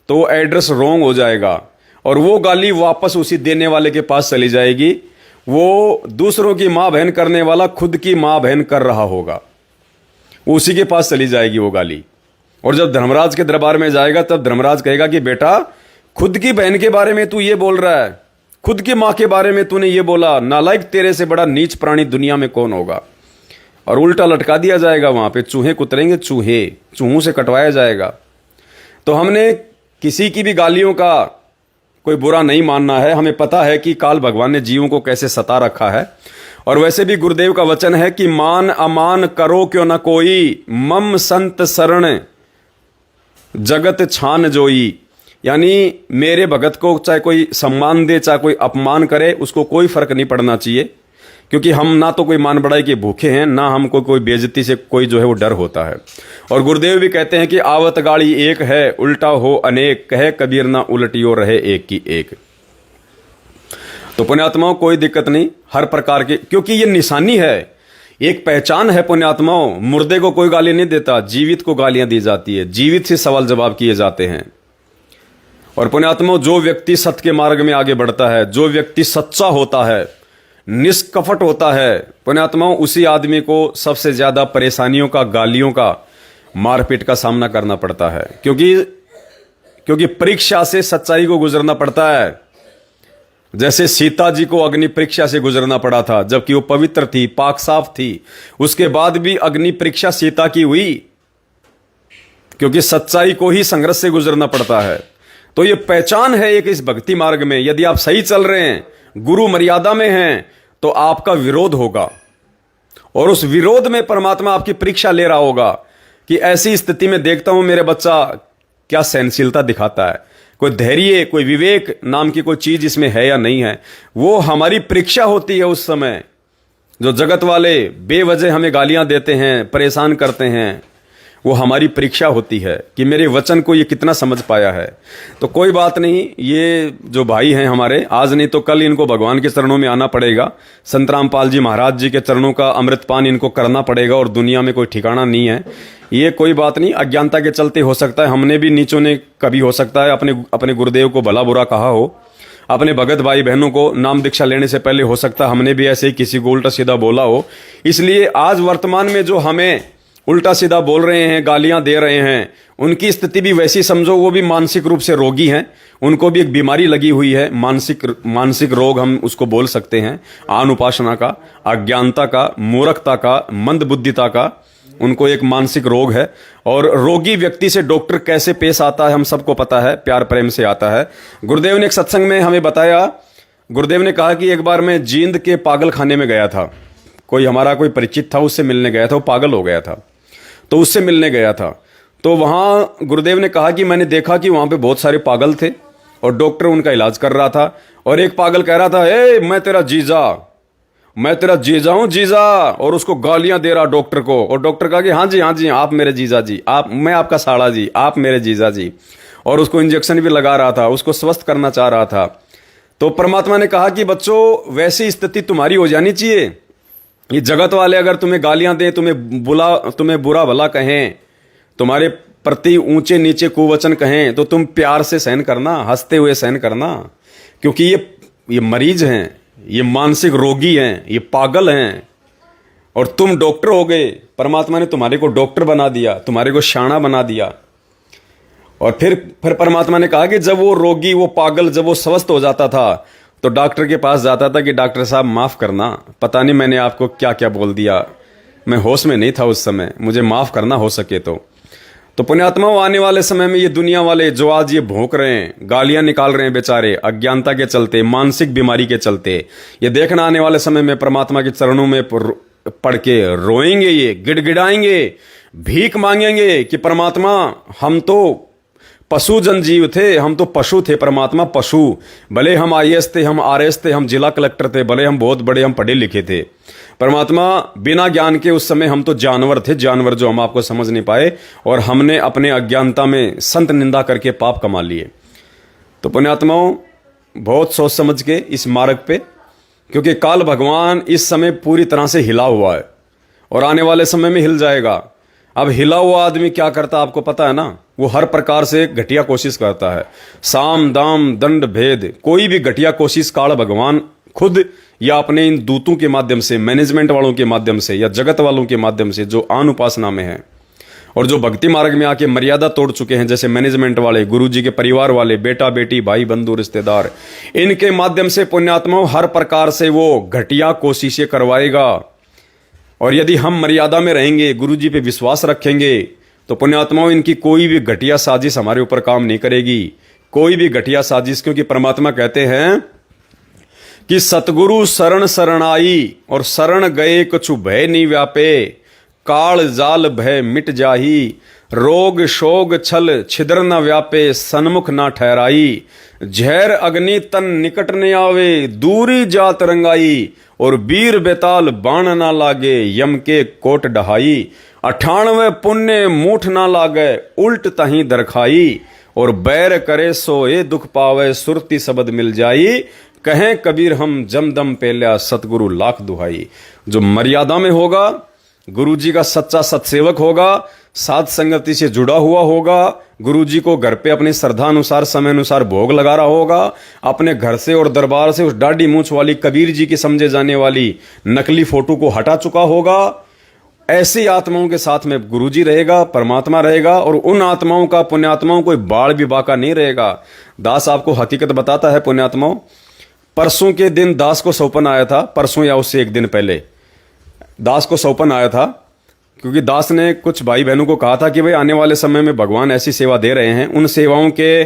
तो वो एड्रेस रॉन्ग हो जाएगा और वो गाली वापस उसी देने वाले के पास चली जाएगी। वो दूसरों की मां बहन करने वाला खुद की मां बहन कर रहा होगा, उसी के पास चली जाएगी वो गाली। और जब धर्मराज के दरबार में जाएगा तब धर्मराज कहेगा कि बेटा, खुद की बहन के बारे में तू ये बोल रहा है, खुद की मां के बारे में तूने ये बोला, नालायक, तेरे से बड़ा नीच प्राणी दुनिया में कौन होगा। और उल्टा लटका दिया जाएगा, वहां पे चूहे कुतरेंगे, चूहों से कटवाया जाएगा। तो हमने किसी की भी गालियों का कोई बुरा नहीं मानना है। हमें पता है कि काल भगवान ने जीवों को कैसे सता रखा है। और वैसे भी गुरुदेव का वचन है कि मान अमान करो क्यों न कोई, मम संत शरण जगत छान जोई। यानी मेरे भगत को चाहे कोई सम्मान दे चाहे कोई अपमान करे, उसको कोई फर्क नहीं पड़ना चाहिए, क्योंकि हम ना तो कोई मान बढ़ाई के भूखे हैं, ना हमको कोई बेइज्जती से कोई जो है वो डर होता है। और गुरुदेव भी कहते हैं कि आवत गाड़ी एक है, उल्टा हो अनेक, कहे कबीर ना उलटियो रहे एक की एक। तो पुण्यात्माओं, कोई दिक्कत नहीं, हर प्रकार के, क्योंकि ये निशानी है, एक पहचान है पुण्यात्माओं। मुर्दे को कोई गाली नहीं देता, जीवित को गालियां दी जाती है, जीवित से सवाल जवाब किए जाते हैं। और पुण्यात्माओं, जो व्यक्ति सत्य के मार्ग में आगे बढ़ता है, जो व्यक्ति सच्चा होता है, निष्कपट होता है, पुण्यात्माओं, उसी आदमी को सबसे ज्यादा परेशानियों का, गालियों का, मारपीट का सामना करना पड़ता है। क्योंकि परीक्षा से सच्चाई को गुजरना पड़ता है। जैसे सीता जी को अग्नि परीक्षा से गुजरना पड़ा था, जबकि वो पवित्र थी, पाक साफ थी, उसके बाद भी अग्नि परीक्षा सीता की हुई, क्योंकि सच्चाई को ही संघर्ष से गुजरना पड़ता है। तो ये पहचान है एक इस भक्ति मार्ग में। यदि आप सही चल रहे हैं, गुरु मर्यादा में हैं, तो आपका विरोध होगा, और उस विरोध में परमात्मा आपकी परीक्षा ले रहा होगा कि ऐसी स्थिति में देखता हूं मेरे बच्चा क्या सहनशीलता दिखाता है, कोई धैर्य, कोई विवेक नाम की कोई चीज इसमें है या नहीं है। वो हमारी परीक्षा होती है उस समय। जो जगत वाले बेवजह हमें गालियां देते हैं, परेशान करते हैं, वो हमारी परीक्षा होती है कि मेरे वचन को ये कितना समझ पाया है। तो कोई बात नहीं, ये जो भाई हैं हमारे, आज नहीं तो कल इनको भगवान के चरणों में आना पड़ेगा। संत रामपाल जी महाराज जी के चरणों का अमृतपान इनको करना पड़ेगा, और दुनिया में कोई ठिकाना नहीं है। ये कोई बात नहीं, अज्ञानता के चलते हो सकता है हमने भी, नीचों ने कभी हो सकता है अपने गुरुदेव को भला बुरा कहा हो, अपने भगत भाई बहनों को नाम दीक्षा लेने से पहले हो सकता है हमने भी ऐसे ही किसी को उल्टा सीधा बोला हो। इसलिए आज वर्तमान में जो हमें उल्टा सीधा बोल रहे हैं, गालियां दे रहे हैं, उनकी स्थिति भी वैसी समझो, वो भी मानसिक रूप से रोगी हैं, उनको भी एक बीमारी लगी हुई है, मानसिक रोग हम उसको बोल सकते हैं, आन उपासना का, अज्ञानता का, मूर्खता का, मंदबुद्धिता का, उनको एक मानसिक रोग है। और रोगी व्यक्ति से डॉक्टर कैसे पेश आता है हम सबको पता है, प्यार प्रेम से आता है। गुरुदेव ने एक सत्संग में हमें बताया, गुरुदेव ने कहा कि एक बार मैं जींद के पागल खाने में गया था, कोई हमारा कोई परिचित था, उससे मिलने गया था, वो पागल हो गया था, तो उससे मिलने गया था। तो वहां गुरुदेव ने कहा कि मैंने देखा कि वहां पे बहुत सारे पागल थे और डॉक्टर उनका इलाज कर रहा था, और एक पागल कह रहा था, ए मैं तेरा जीजा हूं जीजा, और उसको गालियां दे रहा डॉक्टर को। और डॉक्टर कहा कि हाँ जी आप मेरे जीजा जी, मैं आपका साड़ा जी, आप मेरे जीजा जी, और उसको इंजेक्शन भी लगा रहा था, उसको स्वस्थ करना चाह रहा था। तो परमात्मा ने कहा कि बच्चों, वैसी स्थिति तुम्हारी हो जानी चाहिए। ये जगत वाले अगर तुम्हें गालियां दें, तुम्हें बुरा भला कहें, तुम्हारे प्रति ऊंचे नीचे कुवचन कहें, तो तुम प्यार से सहन करना, हंसते हुए सहन करना, क्योंकि ये मरीज हैं, ये मानसिक रोगी हैं, ये पागल हैं, और तुम डॉक्टर हो गए। परमात्मा ने तुम्हारे को डॉक्टर बना दिया, तुम्हारे को शाना बना दिया। और फिर परमात्मा ने कहा कि जब वो रोगी, वो पागल, जब वो स्वस्थ हो जाता था तो डॉक्टर के पास जाता था कि डॉक्टर साहब माफ करना, पता नहीं मैंने आपको क्या क्या बोल दिया, मैं होश में नहीं था उस समय, मुझे माफ करना हो सके तो पुण्यात्माओं, आने वाले समय में ये दुनिया वाले जो आज ये भौंक रहे हैं, गालियां निकाल रहे हैं बेचारे, अज्ञानता के चलते, मानसिक बीमारी के चलते, ये देखना आने वाले समय में परमात्मा के चरणों में पड़ के रोएंगे, ये गिड़गिड़ाएंगे, भीख मांगेंगे कि परमात्मा हम तो पशु जनजीव थे, हम तो पशु थे परमात्मा, पशु। भले हम IAS थे, हम RS थे, हम जिला कलेक्टर थे, भले हम बहुत बड़े, हम पढ़े लिखे थे परमात्मा, बिना ज्ञान के उस समय हम तो जानवर थे, जानवर जो हम आपको समझ नहीं पाए, और हमने अपने अज्ञानता में संत निंदा करके पाप कमा लिए। तो पुण्यात्माओं, बहुत सोच समझ के इस मार्ग पे, क्योंकि काल भगवान इस समय पूरी तरह से हिला हुआ है और आने वाले समय में हिल जाएगा। अब हिला हुआ आदमी क्या करता आपको पता है ना, वो हर प्रकार से घटिया कोशिश करता है, साम दाम दंड भेद, कोई भी घटिया कोशिश काल भगवान खुद या अपने इन दूतों के माध्यम से, मैनेजमेंट वालों के माध्यम से या जगत वालों के माध्यम से जो आन उपासना में है और जो भक्ति मार्ग में आके मर्यादा तोड़ चुके हैं, जैसे मैनेजमेंट वाले, गुरुजी के परिवार वाले, बेटा बेटी, भाई बंधु रिश्तेदार, इनके माध्यम से पुण्यात्माओं हर प्रकार से वो घटिया कोशिशें करवाएगा। और यदि हम मर्यादा में रहेंगे, गुरुजी पे विश्वास रखेंगे, तो पुण्यात्माओं इनकी कोई भी घटिया साजिश हमारे ऊपर काम नहीं करेगी, कोई भी घटिया साजिश। क्योंकि परमात्मा कहते हैं कि सतगुरु शरण शरणाई, और शरण गए कछु भय नहीं व्यापे, काल जाल भय मिट जाही, रोग शोग छल छिद्र न व्यापे, सन्मुख न ठहराई, झैर अग्नि तन निकट न आवे, दूरी जात रंगाई, और वीर बेताल बाण ना लागे, यम के कोट डहाई, 98 पुण्य मूठ ना लागे, उल्ट तही दरखाई, और बैर करे सोए दुख पावे, सुरती शब्द मिल जाई, कहें कबीर हम जमदम पेल्या, सतगुरु लाख दुहाई। जो मर्यादा में होगा, गुरुजी का सच्चा सत्सेवक होगा, साध संगति से जुड़ा हुआ होगा, गुरुजी को घर पे अपनी श्रद्धा अनुसार, समय अनुसार भोग लगा रहा होगा, अपने घर से और दरबार से उस दाढ़ी मूंछ वाली कबीर जी की समझे जाने वाली नकली फोटो को हटा चुका होगा, ऐसी आत्माओं के साथ में गुरुजी रहेगा, परमात्मा रहेगा, और उन आत्माओं का, पुण्यात्माओं कोई बाढ़ भी बाका नहीं रहेगा। दास आपको हकीकत बताता है पुण्यात्माओं, परसों के दिन दास को सौपन आया था, परसों या उससे एक दिन पहले दास को सौपन आया था, क्योंकि दास ने कुछ भाई बहनों को कहा था कि भाई आने वाले समय में भगवान ऐसी सेवा दे रहे हैं, उन सेवाओं के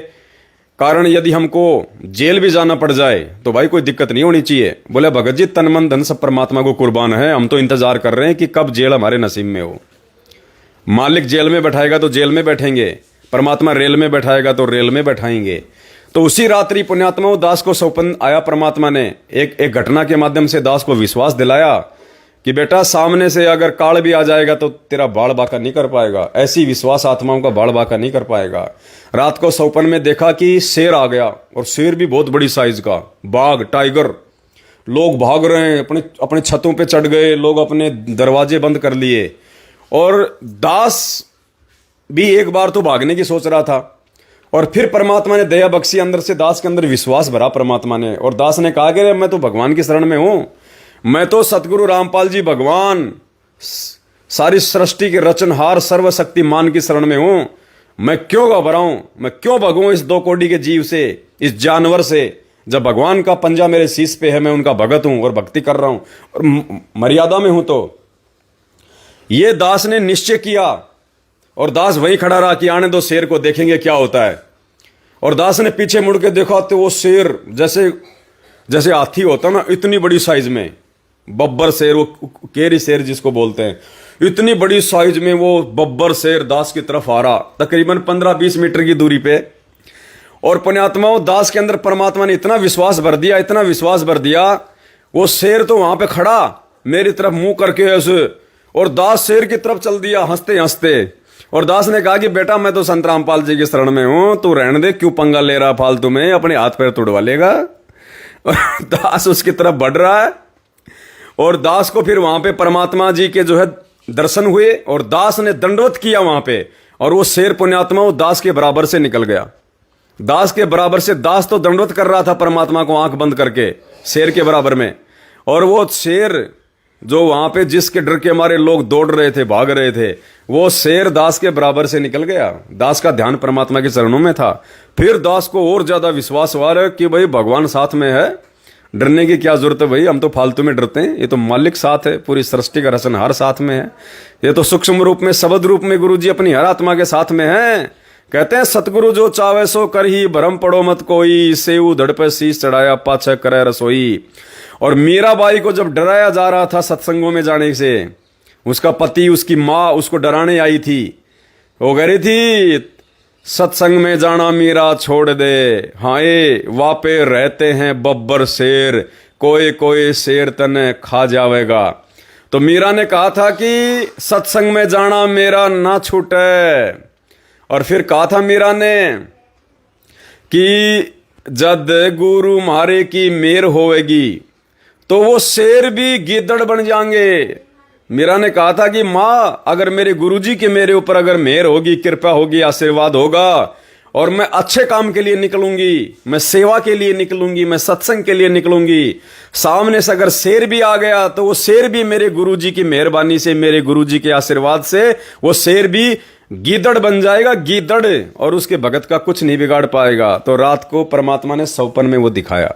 कारण यदि हमको जेल भी जाना पड़ जाए तो भाई कोई दिक्कत नहीं होनी चाहिए। बोले भगत जी तन मन धन सब परमात्मा को कुर्बान है, हम तो इंतजार कर रहे हैं कि कब जेल हमारे नसीब में हो। मालिक जेल में बैठाएगा तो जेल में बैठेंगे, परमात्मा रेल में बैठाएगा तो रेल में बैठाएंगे। तो उसी रात्रि पुण्यात्माओं दास को सौपन आया, परमात्मा ने एक घटना के माध्यम से दास को विश्वास दिलाया कि बेटा सामने से अगर काल भी आ जाएगा तो तेरा बाल बाका नहीं कर पाएगा, ऐसी विश्वास आत्माओं का बाल बाका नहीं कर पाएगा। रात को सौपन में देखा कि शेर आ गया, और शेर भी बहुत बड़ी साइज का, बाघ, टाइगर, लोग भाग रहे हैं, अपने अपने छतों पे चढ़ गए, लोग अपने दरवाजे बंद कर लिए, और दास भी एक बार तो भागने की सोच रहा था। और फिर परमात्मा ने दया बख्शी, अंदर से दास के अंदर विश्वास भरा परमात्मा ने, और दास ने कहा कि मैं तो भगवान की शरण में हूं, मैं तो सतगुरु रामपाल जी भगवान, सारी सृष्टि के रचनहार सर्वशक्तिमान की शरण में हूं, मैं क्यों घबराऊं, मैं क्यों भगूं इस 2 कोटि के जीव से, इस जानवर से, जब भगवान का पंजा मेरे शीश पे है, मैं उनका भगत हूं और भक्ति कर रहा हूं और मर्यादा में हूं। तो ये दास ने निश्चय किया, और दास वहीं खड़ा रहा कि आने दो शेर को, देखेंगे क्या होता है। और दास ने पीछे मुड़ के देखा तो वो शेर जैसे हाथी होता ना, इतनी बड़ी साइज में, बब्बर शेर, वो केरी शेर जिसको बोलते हैं, इतनी बड़ी साइज में वो बब्बर शेर दास की तरफ आ रहा, तकरीबन 15-20 मीटर की दूरी पे। और पुण्यात्माओं दास के अंदर परमात्मा ने इतना विश्वास भर दिया, इतना विश्वास भर दिया, वो शेर तो वहां पे खड़ा मेरी तरफ मुंह करके ऐसे, और दास शेर की तरफ चल दिया हंसते हंसते। और दास ने कहा कि बेटा मैं तो संत रामपाल जी की शरण में हूं, तू रहने दे, क्यों पंगा ले रहा फालतू में, अपने हाथ पैर तोड़वा लेगा। और दास उसकी तरफ बढ़ रहा है, और दास को फिर वहां पे परमात्मा जी के जो है दर्शन हुए, और दास ने दंडवत किया वहां पे, और वो शेर पुण्यात्मा वो दास के बराबर से निकल गया। दास के बराबर से, दास तो दंडवत कर रहा था परमात्मा को आंख बंद करके शेर के बराबर में, और वो शेर जो वहां पे जिसके डर के हमारे लोग दौड़ रहे थे, भाग रहे थे, वो शेर दास के बराबर से निकल गया। दास का ध्यान परमात्मा के चरणों में था। फिर दास को और ज्यादा विश्वास हुआ कि भाई भगवान साथ में है, डरने की क्या जरूरत है भाई, हम तो फालतू में डरते हैं, ये तो मालिक साथ है, पूरी सृष्टि का रचनहार साथ में है, ये तो सूक्ष्म रूप में शब्द रूप में गुरु जी अपनी हर आत्मा के साथ में है। कहते हैं सतगुरु जो चावे सो कर ही, भरम पड़ो मत कोई, सेऊ धड़ पे शीश चढ़ाया पाछे करे रसोई। और मीराबाई को जब डराया जा रहा था सत्संगों में जाने से, उसका पति उसकी माँ उसको डराने आई थी, वो कह रही थी सत्संग में जाना मीरा छोड़ दे, हाय वापे रहते हैं बब्बर शेर, कोई कोई शेर तने खा जावेगा। तो मीरा ने कहा था कि सत्संग में जाना मेरा ना छूटे। और फिर कहा था मीरा ने कि जद गुरु मारे की मेर होवेगी तो वो शेर भी गिद्दड़ बन जाएंगे। मीरा ने कहा था कि माँ अगर मेरे गुरुजी के मेरे ऊपर अगर मेहर होगी, कृपा होगी, आशीर्वाद होगा और मैं अच्छे काम के लिए निकलूंगी, मैं सेवा के लिए निकलूंगी, मैं सत्संग के लिए निकलूंगी, सामने से अगर शेर भी आ गया तो वो शेर भी मेरे गुरुजी की मेहरबानी से, मेरे गुरुजी के आशीर्वाद से वो शेर भी गीदड़ बन जाएगा, गीदड़, और उसके भगत का कुछ नहीं बिगाड़ पाएगा। तो रात को परमात्मा ने सौपन में वो दिखाया।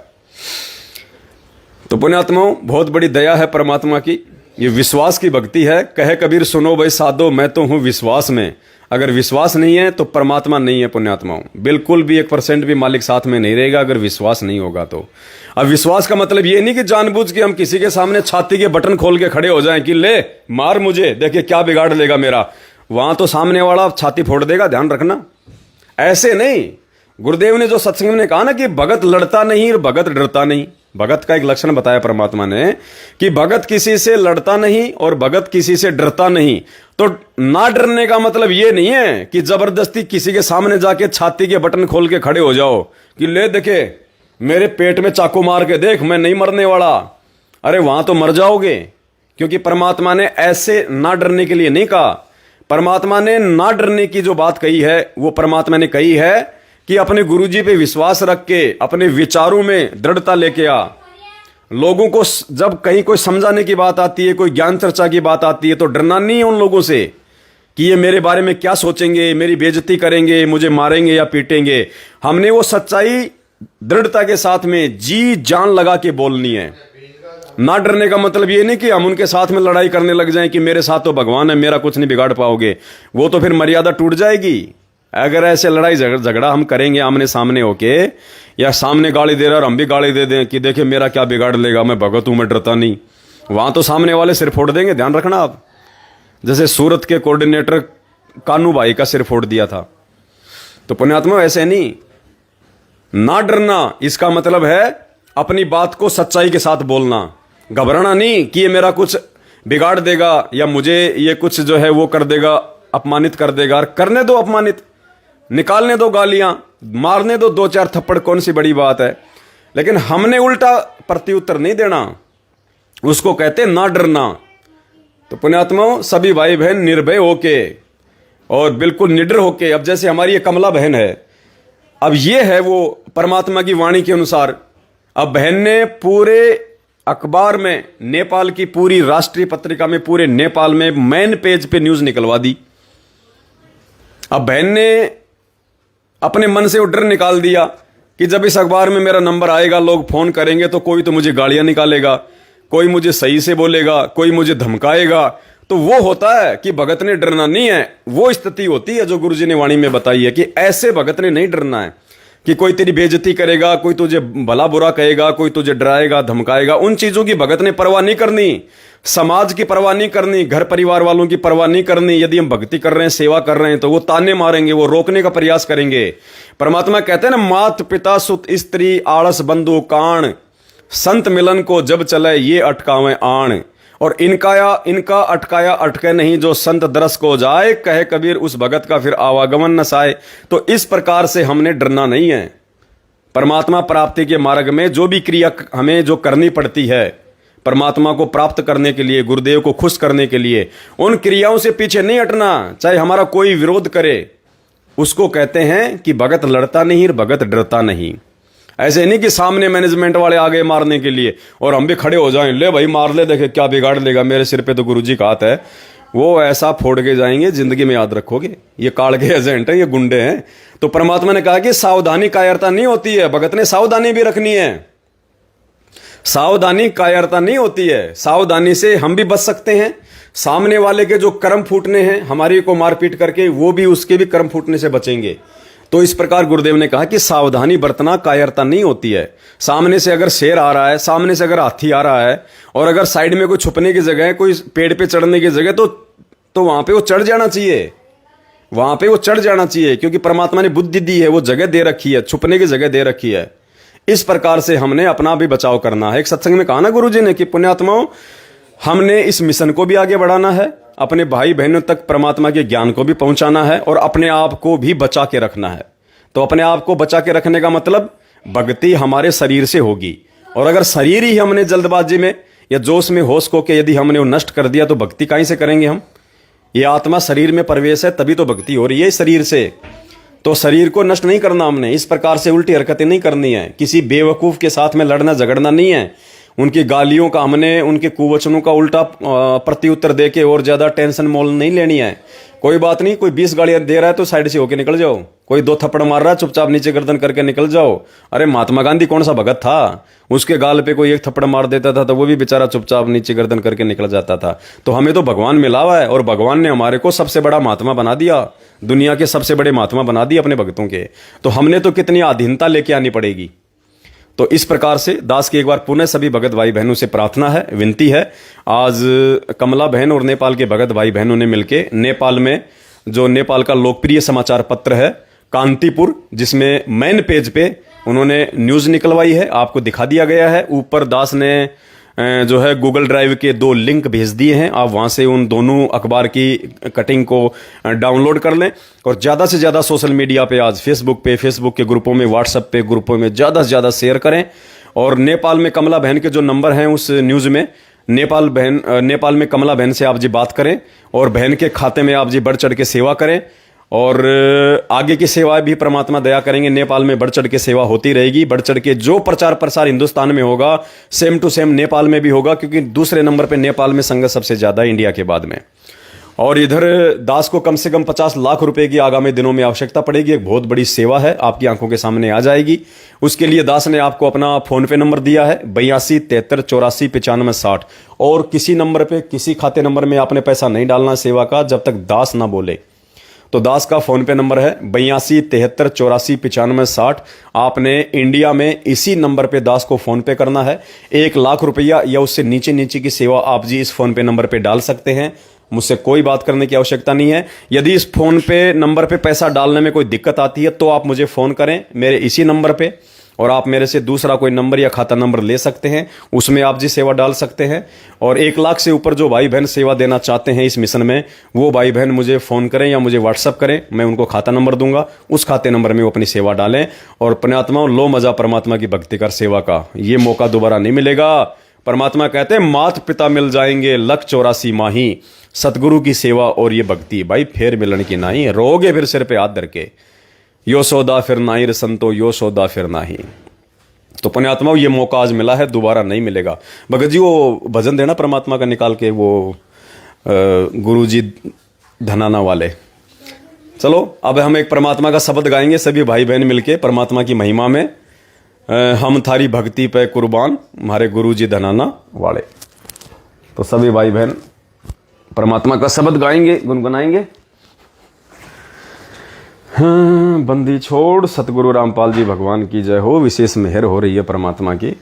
तो पुण्यात्माओं, बहुत बड़ी दया है परमात्मा की, ये विश्वास की भक्ति है। कहे कबीर सुनो भाई साधो, मैं तो हूं विश्वास में। अगर विश्वास नहीं है तो परमात्मा नहीं है पुण्यात्माओं, बिल्कुल भी 1% भी मालिक साथ में नहीं रहेगा अगर विश्वास नहीं होगा तो। अब विश्वास का मतलब ये नहीं कि जानबूझ के हम किसी के सामने छाती के बटन खोल के खड़े हो जाएं कि ले मार मुझे, देखिए क्या बिगाड़ लेगा मेरा, वहां तो सामने वाला छाती फोड़ देगा, ध्यान रखना। ऐसे नहीं, गुरुदेव ने जो सत्संग में कहा ना कि भगत लड़ता नहीं और भगत डरता नहीं, भगत का एक लक्षण बताया परमात्मा ने कि भगत किसी से लड़ता नहीं और भगत किसी से डरता नहीं। तो ना डरने का मतलब ये नहीं है कि जबरदस्ती किसी के सामने जाके छाती के बटन खोल के खड़े हो जाओ कि ले देखे मेरे पेट में चाकू मार के देख, मैं नहीं मरने वाला। अरे वहां तो मर जाओगे, क्योंकि परमात्मा ने ऐसे ना डरने के लिए नहीं कहा। परमात्मा ने ना डरने की जो बात कही है वो परमात्मा ने कही है कि अपने गुरुजी पे विश्वास रख के अपने विचारों में दृढ़ता लेके आ। लोगों को जब कहीं कोई समझाने की बात आती है, कोई ज्ञान चर्चा की बात आती है, तो डरना नहीं है उन लोगों से कि ये मेरे बारे में क्या सोचेंगे, मेरी बेइज्जती करेंगे, मुझे मारेंगे या पीटेंगे। हमने वो सच्चाई दृढ़ता के साथ में जी जान लगा के बोलनी है। ना डरने का मतलब ये नहीं कि हम उनके साथ में लड़ाई करने लग जाएं कि मेरे साथ तो भगवान है, मेरा कुछ नहीं बिगाड़ पाओगे। वो तो फिर मर्यादा टूट जाएगी। अगर ऐसे लड़ाई झगड़ा हम करेंगे आमने सामने होके, या सामने गाली दे रहा और हम भी गाली दे दें कि देखिए मेरा क्या बिगाड़ लेगा, मैं भगत हूं, मैं डरता नहीं, वहां तो सामने वाले सिर फोड़ देंगे। ध्यान रखना आप, जैसे सूरत के कोऑर्डिनेटर कानू भाई का सिर फोड़ दिया था। तो पुण्यात्मा ऐसे नहीं, ना डरना इसका मतलब है अपनी बात को सच्चाई के साथ बोलना, घबराना नहीं कि ये मेरा कुछ बिगाड़ देगा या मुझे ये कुछ जो है वो कर देगा, अपमानित कर देगा। करने दो अपमानित, निकालने दो गालियां, मारने दो 2-4 थप्पड़, कौन सी बड़ी बात है। लेकिन हमने उल्टा प्रत्युत्तर नहीं देना, उसको कहते ना डरना। तो पुण्यात्माओं, सभी भाई बहन निर्भय होके और बिल्कुल निडर होके, अब जैसे हमारी ये कमला बहन है, अब ये है वो परमात्मा की वाणी के अनुसार, अब बहन ने पूरे अखबार में, नेपाल की पूरी राष्ट्रीय पत्रिका में, पूरे नेपाल में मेन पेज पे न्यूज निकलवा दी। अब बहन ने अपने मन से वो डर निकाल दिया कि जब इस अखबार में मेरा नंबर आएगा, लोग फोन करेंगे तो कोई तो मुझे गालियां निकालेगा, कोई मुझे सही से बोलेगा, कोई मुझे धमकाएगा। तो वो होता है कि भगत ने डरना नहीं है। वो स्थिति होती है जो गुरुजी ने वाणी में बताई है कि ऐसे भगत ने नहीं डरना है कि कोई तेरी बेइज्जती करेगा, कोई तुझे भला बुरा कहेगा, कोई तुझे डराएगा, धमकाएगा। उन चीजों की भगत ने परवाह नहीं करनी, समाज की परवाह नहीं करनी, घर परिवार वालों की परवाह नहीं करनी। यदि हम भक्ति कर रहे हैं, सेवा कर रहे हैं, तो वो ताने मारेंगे, वो रोकने का प्रयास करेंगे। परमात्मा कहते हैं ना, मात पिता सुत स्त्री आलस बंधु काण, संत मिलन को जब चले ये अटकावे आण। और इनका अटकाया अटके नहीं, जो संत दरस को जाए, कहे कबीर उस भगत का फिर आवागमन न साए। तो इस प्रकार से हमने डरना नहीं है। परमात्मा प्राप्ति के मार्ग में जो भी क्रिया हमें जो करनी पड़ती है परमात्मा को प्राप्त करने के लिए, गुरुदेव को खुश करने के लिए, उन क्रियाओं से पीछे नहीं हटना, चाहे हमारा कोई विरोध करे। उसको कहते हैं कि भगत लड़ता नहीं और भगत डरता नहीं। ऐसे नहीं कि सामने मैनेजमेंट वाले आ गए मारने के लिए और हम भी खड़े हो जाएं, ले भाई मार ले, देखे क्या बिगाड़ लेगा, मेरे सिर पे तो गुरुजी का हाथ है। वो ऐसा फोड़ के जाएंगे, जिंदगी में याद रखोगे। ये काल के एजेंट है, ये गुंडे हैं। तो परमात्मा ने कहा कि सावधानी कायरता नहीं होती है। भगत ने सावधानी भी रखनी है। सावधानी कायरता नहीं होती है। सावधानी से हम भी बच सकते हैं। सामने वाले के जो कर्म फूटने हैं हमारी को मारपीट करके, वो भी उसके भी कर्म फूटने से बचेंगे। तो इस प्रकार गुरुदेव ने कहा कि सावधानी बरतना कायरता नहीं होती है। सामने से अगर शेर आ रहा है, सामने से अगर हाथी आ रहा है, और अगर साइड में कोई छुपने की जगह है, कोई पेड़ पे चढ़ने की जगह, तो वहां पे वो चढ़ जाना चाहिए। वहां पे वो चढ़ जाना चाहिए, क्योंकि परमात्मा ने बुद्धि दी है, वो जगह दे रखी है, छुपने की जगह दे रखी है। इस प्रकार से हमने अपना भी बचाव करना है। एक सत्संग में कहा ना गुरुजी ने कि पुण्यात्माओं, हमने इस मिशन को भी आगे बढ़ाना है, अपने भाई बहनों तक परमात्मा के ज्ञान को भी पहुंचाना है, और अपने आप को भी बचा के रखना है। तो अपने आप को बचा के रखने का मतलब भक्ति हमारे शरीर से होगी। और अगर शरीर ही हमने जल्दबाजी में या जोश में होश को के यदि हमने वो नष्ट कर दिया, तो भक्ति कहीं से करेंगे हम। ये आत्मा शरीर में प्रवेश है, तभी तो भक्ति हो रही है शरीर से। तो शरीर को नष्ट नहीं करना हमने। इस प्रकार से उल्टी हरकतें नहीं करनी है। किसी बेवकूफ के साथ में लड़ना झगड़ना नहीं है। उनकी गालियों का हमने, उनके कुवचनों का उल्टा प्रत्युत्तर देके और ज्यादा टेंशन मोल नहीं लेनी है। कोई बात नहीं, कोई 20 गालियां दे रहा है तो साइड से होके निकल जाओ। कोई 2 थप्पड़ मार रहा है, चुपचाप नीचे गर्दन करके निकल जाओ। अरे महात्मा गांधी कौन सा भगत था, उसके गाल पे कोई 1 थप्पड़ मार देता था तो वो भी बेचारा चुपचाप नीचे गर्दन करके निकल जाता था। तो हमें तो भगवान मिला हुआ है, और भगवान ने हमारे को सबसे बड़ा महात्मा बना दिया, दुनिया के सबसे बड़े महात्मा बना दिए अपने भक्तों के। तो हमने तो कितनी अधीनता लेके आनी पड़ेगी। तो इस प्रकार से दास की एक बार पुनः सभी भगत भाई बहनों से प्रार्थना है, विनती है। आज कमला बहन और नेपाल के भगत भाई बहनों ने मिलकर नेपाल में जो नेपाल का लोकप्रिय समाचार पत्र है कांतिपुर, जिसमें मेन पेज पे उन्होंने न्यूज निकलवाई है, आपको दिखा दिया गया है। ऊपर दास ने जो है गूगल ड्राइव के 2 लिंक भेज दिए हैं। आप वहां से उन दोनों अखबार की कटिंग को डाउनलोड कर लें, और ज्यादा से ज्यादा सोशल मीडिया पे, आज फेसबुक के ग्रुपों में, व्हाट्सएप पे ग्रुपों में ज्यादा से ज्यादा शेयर करें। और नेपाल में कमला बहन के जो नंबर हैं उस न्यूज में, नेपाल में कमला बहन से आप जी बात करें, और बहन के खाते में आप जी बढ़ चढ़ के सेवा करें। और आगे की सेवाएं भी परमात्मा दया करेंगे, नेपाल में बढ़ चढ़ के सेवा होती रहेगी। बढ़ चढ़ के जो प्रचार प्रसार हिंदुस्तान में होगा, सेम टू सेम नेपाल में भी होगा, क्योंकि दूसरे नंबर पे नेपाल में संगत सबसे ज्यादा इंडिया के बाद में। और इधर दास को कम से कम 50 लाख रुपए की आगामी दिनों में आवश्यकता पड़ेगी। एक बहुत बड़ी सेवा है, आपकी आंखों के सामने आ जाएगी। उसके लिए दास ने आपको अपना फोन पे नंबर दिया है 82 73 84 95 60। और किसी नंबर पे, किसी खाते नंबर में आपने पैसा नहीं डालना सेवा का, जब तक दास ना बोले। तो दास का फोन पे नंबर है 82 73 84 95 60। आपने इंडिया में इसी नंबर पे दास को फोन पे करना है। 1 लाख रुपया या उससे नीचे नीचे की सेवा आप जी इस फोन पे नंबर पे डाल सकते हैं। मुझसे कोई बात करने की आवश्यकता नहीं है। यदि इस फोन पे नंबर पे पैसा डालने में कोई दिक्कत आती है तो आप मुझे फोन करें मेरे इसी नंबर पे, और आप मेरे से दूसरा कोई नंबर या खाता नंबर ले सकते हैं, उसमें आप जी सेवा डाल सकते हैं। और 1 लाख से ऊपर जो भाई बहन सेवा देना चाहते हैं इस मिशन में, वो भाई बहन मुझे फ़ोन करें या मुझे व्हाट्सअप करें, मैं उनको खाता नंबर दूंगा, उस खाते नंबर में वो अपनी सेवा डालें। और पुण्यात्माओं, लो मजा परमात्मा की भक्ति कर सेवा का, ये मौका दोबारा नहीं मिलेगा। परमात्मा कहते हैं मात पिता मिल जाएंगे, लख 84 माही, सतगुरु की सेवा और ये भक्ति, भाई फिर मिलन की नहीं, रोगे फिर सिर पे हाथ धर के, यो सौदा फिर नाही रे संतो, यो सौदा फिर नाही। तो पुण्यात्माओं, ये मौका आज मिला है, दोबारा नहीं मिलेगा। भगत जी वो भजन देना परमात्मा का निकाल के, वो गुरुजी धनाना वाले। चलो अब हम एक परमात्मा का शब्द गाएंगे सभी भाई बहन मिलके परमात्मा की महिमा में। हम थारी भक्ति पे कुर्बान, हमारे गुरुजी धनाना वाले। तो सभी भाई बहन परमात्मा का शब्द गाएंगे, गुनगुनाएंगे। हाँ, बंदी छोड़ सतगुरु रामपाल जी भगवान की जय हो। विशेष मेहर हो रही है परमात्मा की।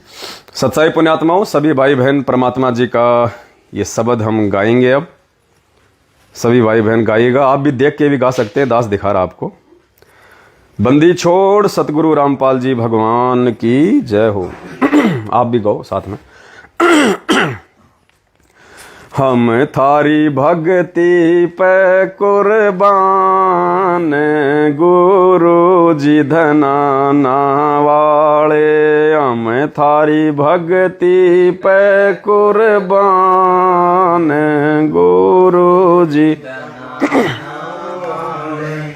सच्चाई पुण्यात्माओं, सभी भाई बहन परमात्मा जी का ये शब्द हम गाएंगे। अब सभी भाई बहन गाइएगा, आप भी देख के भी गा सकते हैं, दास दिखा रहा आपको। बंदी छोड़ सतगुरु रामपाल जी भगवान की जय हो। आप भी गाओ साथ में। हम थारी भक्ति पे कुर्बान, गुरु जी धनाना वाले। हम थारी भक्ति पे कुर्बान, गुरु जी।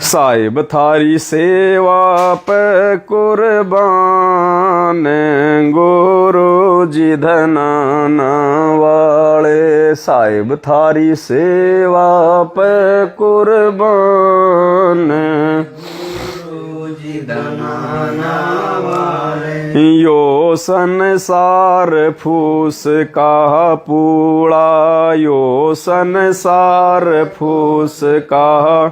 साहिब थारी सेवा पे कुर्बान गुरु जी धनाना वाले। साहिब थारी सेवा पे कुर्बान यो संसार फूस का पूड़ा, यो संसार फूस का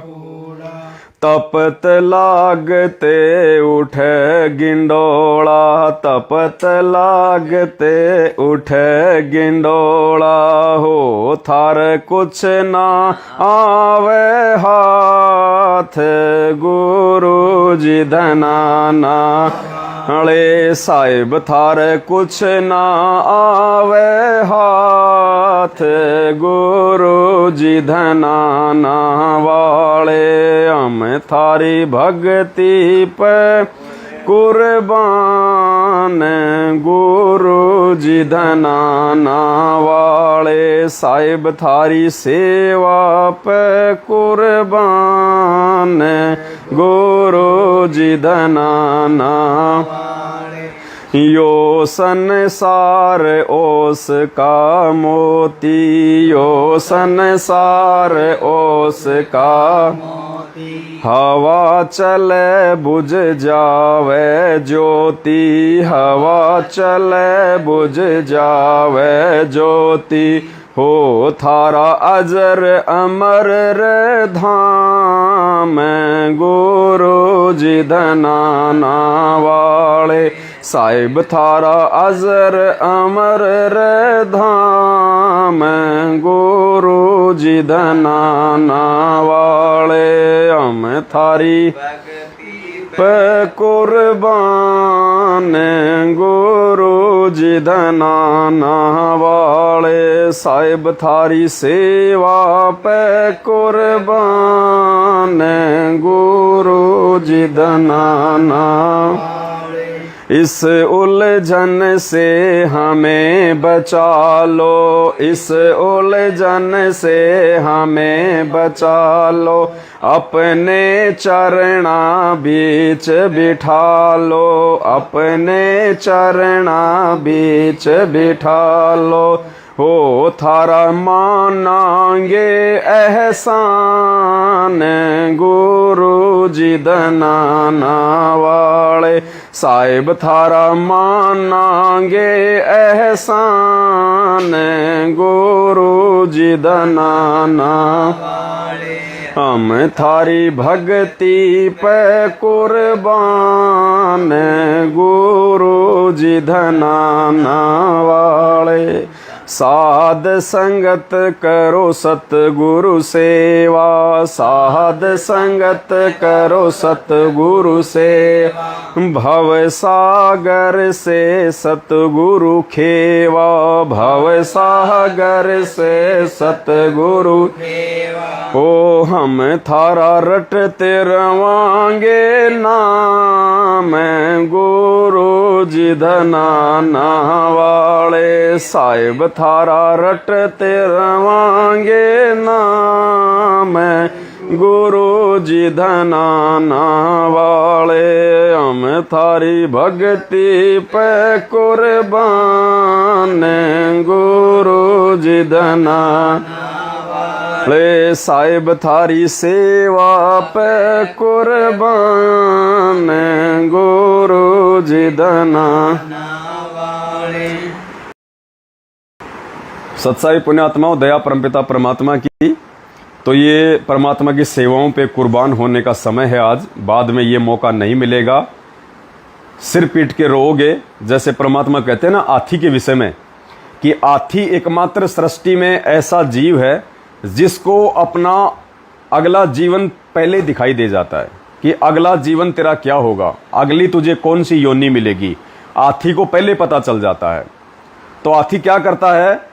तपत लागते उठे गिंडोला, तपत लागते उठे गिंडोला। हो थार कुछ ना आवे हाथ गुरु जी धनाना वाले। साहिब थार कुछ ना आवे हाथ गुरु जी धनाना वाले। हम थारी भक्ति पे कुर्बान गुरु जी धनाना वाले। साहिब थारी सेवा पे कुर्बान गुरु जी धनाना। यो संसार ओस का मोती, यो संसार ओस का हवा चले बुझ जावे ज्योति, हवा चले बुझ जावे ज्योति। हो थारा अजर अमर रे धाम गुरु जी धनाना वाले। साहिब थारा अजर अमर रे धाम गुरु जी धनाना वाले। हम थारी पे कुर्बान गुरु जी धनाना वाले। साहिब थारी सेवा पे कुर्बान गुरु जी धनाना। इस उलझन से हमें बचा लो, इस उलझन से हमें बचा लो। अपने चरणा बीच बिठा लो, अपने चरणा बीच बिठा लो। हो थारा मानांगे एहसान गुरु जी धनाना वाले। साहिब थारा मानांगे एहसान गुरु जी धनाना वाले। हम थारी भक्ति पे कुर्बान गुरु जी धनाना वाले। साध संगत करो सतगुरु सेवा, साध संगत करो सतगुरु सेवा। भव सागर से सतगुरु खेवा, भव सागर से सतगुरु खेवा। ओ हम थारा रटते रवांगे नाम गुरु जी धनाना वाले। साहिब थारा रटते रवांगे नाम गुरु जी धनाना वाले। हम थारी भक्ति पे कुर्बान गुरु जी धनाना वाले। साहिब थारी सेवा पे कुर्बान गुरु जी धनाना वाले। सत्साई पुण्यात्माओं, दया परमपिता परमात्मा की। तो ये परमात्मा की सेवाओं पे कुर्बान होने का समय है आज। बाद में ये मौका नहीं मिलेगा। सिर पीट के रोओगे, जैसे परमात्मा कहते हैं ना हाथी के विषय में, कि हाथी एकमात्र सृष्टि में ऐसा जीव है जिसको अपना अगला जीवन पहले दिखाई दे जाता है कि अगला जीवन तेरा क्या होगा, अगली तुझे कौन सी योनि मिलेगी। हाथी को पहले पता चल जाता है। तो हाथी क्या करता है,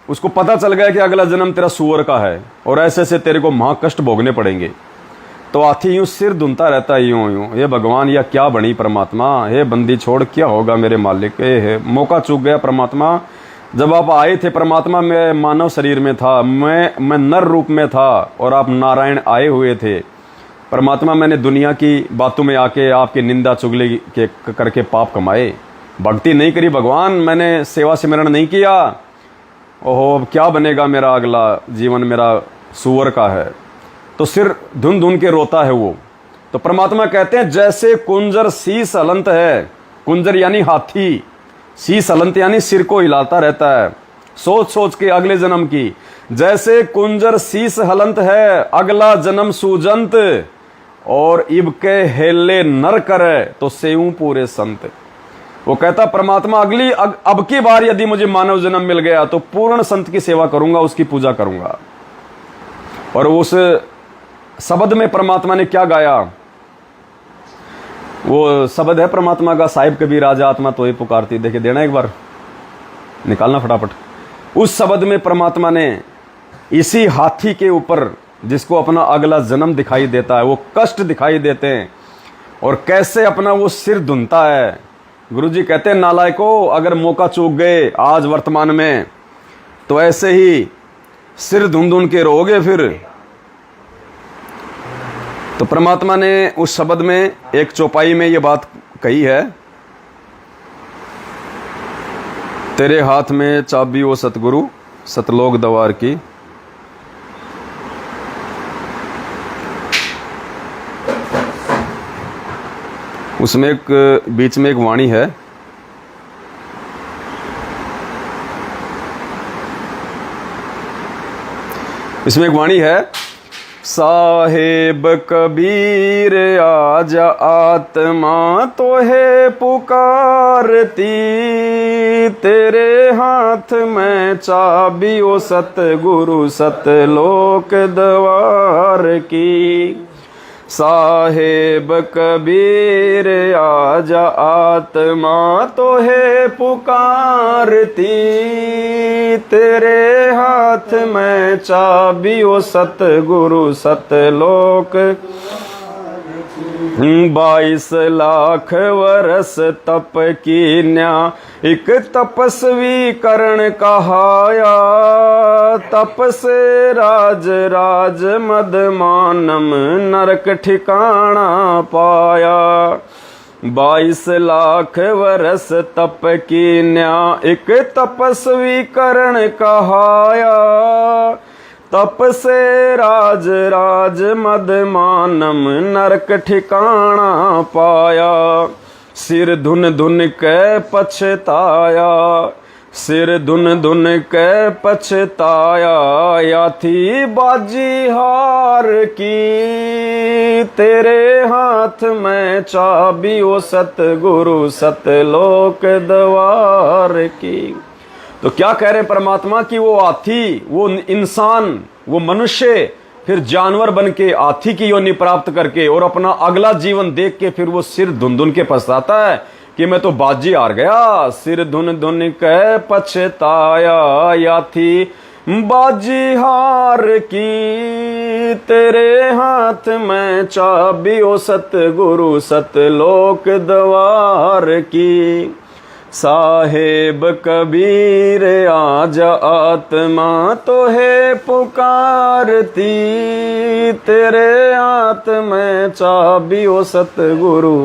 उसको पता चल गया कि अगला जन्म तेरा सूअर का है और ऐसे ऐसे तेरे को महाकष्ट भोगने पड़ेंगे। तो हाथी यूं सिर धुनता रहता है, यूं यूं, हे भगवान या क्या बनी परमात्मा, हे बंदी छोड़ क्या होगा मेरे मालिक, हे मौका चूक गया परमात्मा। जब आप आए थे परमात्मा, मैं मानव शरीर में था, मैं नर रूप में था और आप नारायण आए हुए थे। परमात्मा मैंने दुनिया की बातों में आके आपकी निंदा चुगली के करके पाप कमाए, भक्ति नहीं करी भगवान, मैंने सेवा सिमरण नहीं किया, ओहो अब क्या बनेगा मेरा, अगला जीवन मेरा सूअर का है। तो सिर धुन धुन के रोता है वो। तो परमात्मा कहते हैं जैसे कुंजर शीस हलंत है, कुंजर यानी हाथी, शीस हलंत यानी सिर को हिलाता रहता है सोच सोच के अगले जन्म की, जैसे कुंजर शीस हलंत है अगला जन्म सूजंत, और इब के हेले नर करे तो सेऊ पूरे संत। वो कहता परमात्मा अगली अब की बार यदि मुझे मानव जन्म मिल गया तो पूर्ण संत की सेवा करूंगा, उसकी पूजा करूंगा। और उस शब्द में परमात्मा ने क्या गाया, वो शब्द है परमात्मा का, साहिब कबीर राजा आत्मा तो ही पुकारती, देखे देना एक बार, निकालना फटाफट। उस शब्द में परमात्मा ने इसी हाथी के ऊपर जिसको अपना अगला जन्म दिखाई देता है, वो कष्ट दिखाई देते हैं और कैसे अपना वो सिर धुनता है। गुरुजी कहते हैं नालायको अगर मौका चूक गए आज वर्तमान में तो ऐसे ही सिर धुन धुन के रोगे फिर। तो परमात्मा ने उस शब्द में एक चौपाई में ये बात कही है, तेरे हाथ में चाबी ओ सतगुरु सतलोक द्वार की। उसमें एक बीच में एक वाणी है, इसमें एक वाणी है, साहेब कबीर आजा आत्मा तो है पुकारती, तेरे हाथ में चाबी ओ सतगुरु सतलोक द्वार की। साहेब कबीर आजा आत्मा तो है पुकारती, तेरे हाथ में चाबी ओ सतगुरु सतलोक। 22 लाख वर्ष तप की न्या एक तपस्वी करण कहाया, तप से राज राज मद मानम नरक ठिकाना पाया। 22 लाख वर्ष तप की न्या एक तपस्वी करण कहाया, तप से राज राज मद मानम नरक ठिकाना पाया। सिर धुन धुन के पछताया, सिर धुन धुन के पछताया, या थी बाजी हार की, तेरे हाथ में चाबी ओ सतगुरु सतलोक द्वार की। तो क्या कह रहे परमात्मा कि वो हाथी, वो इंसान, वो मनुष्य फिर जानवर बन के हाथी की योनि प्राप्त करके और अपना अगला जीवन देख के फिर वो सिर धुन धुन के पछताता है कि मैं तो बाजी हार गया। सिर धुन धुन के पछताया, या थी बाजी हार की, तेरे हाथ में चाबी ओ सतगुरु सतलोक द्वार की। साहेब कबीर आजा आत्मा तो है पुकारती, तेरे हाथ में चाबी ओ सतगुरु।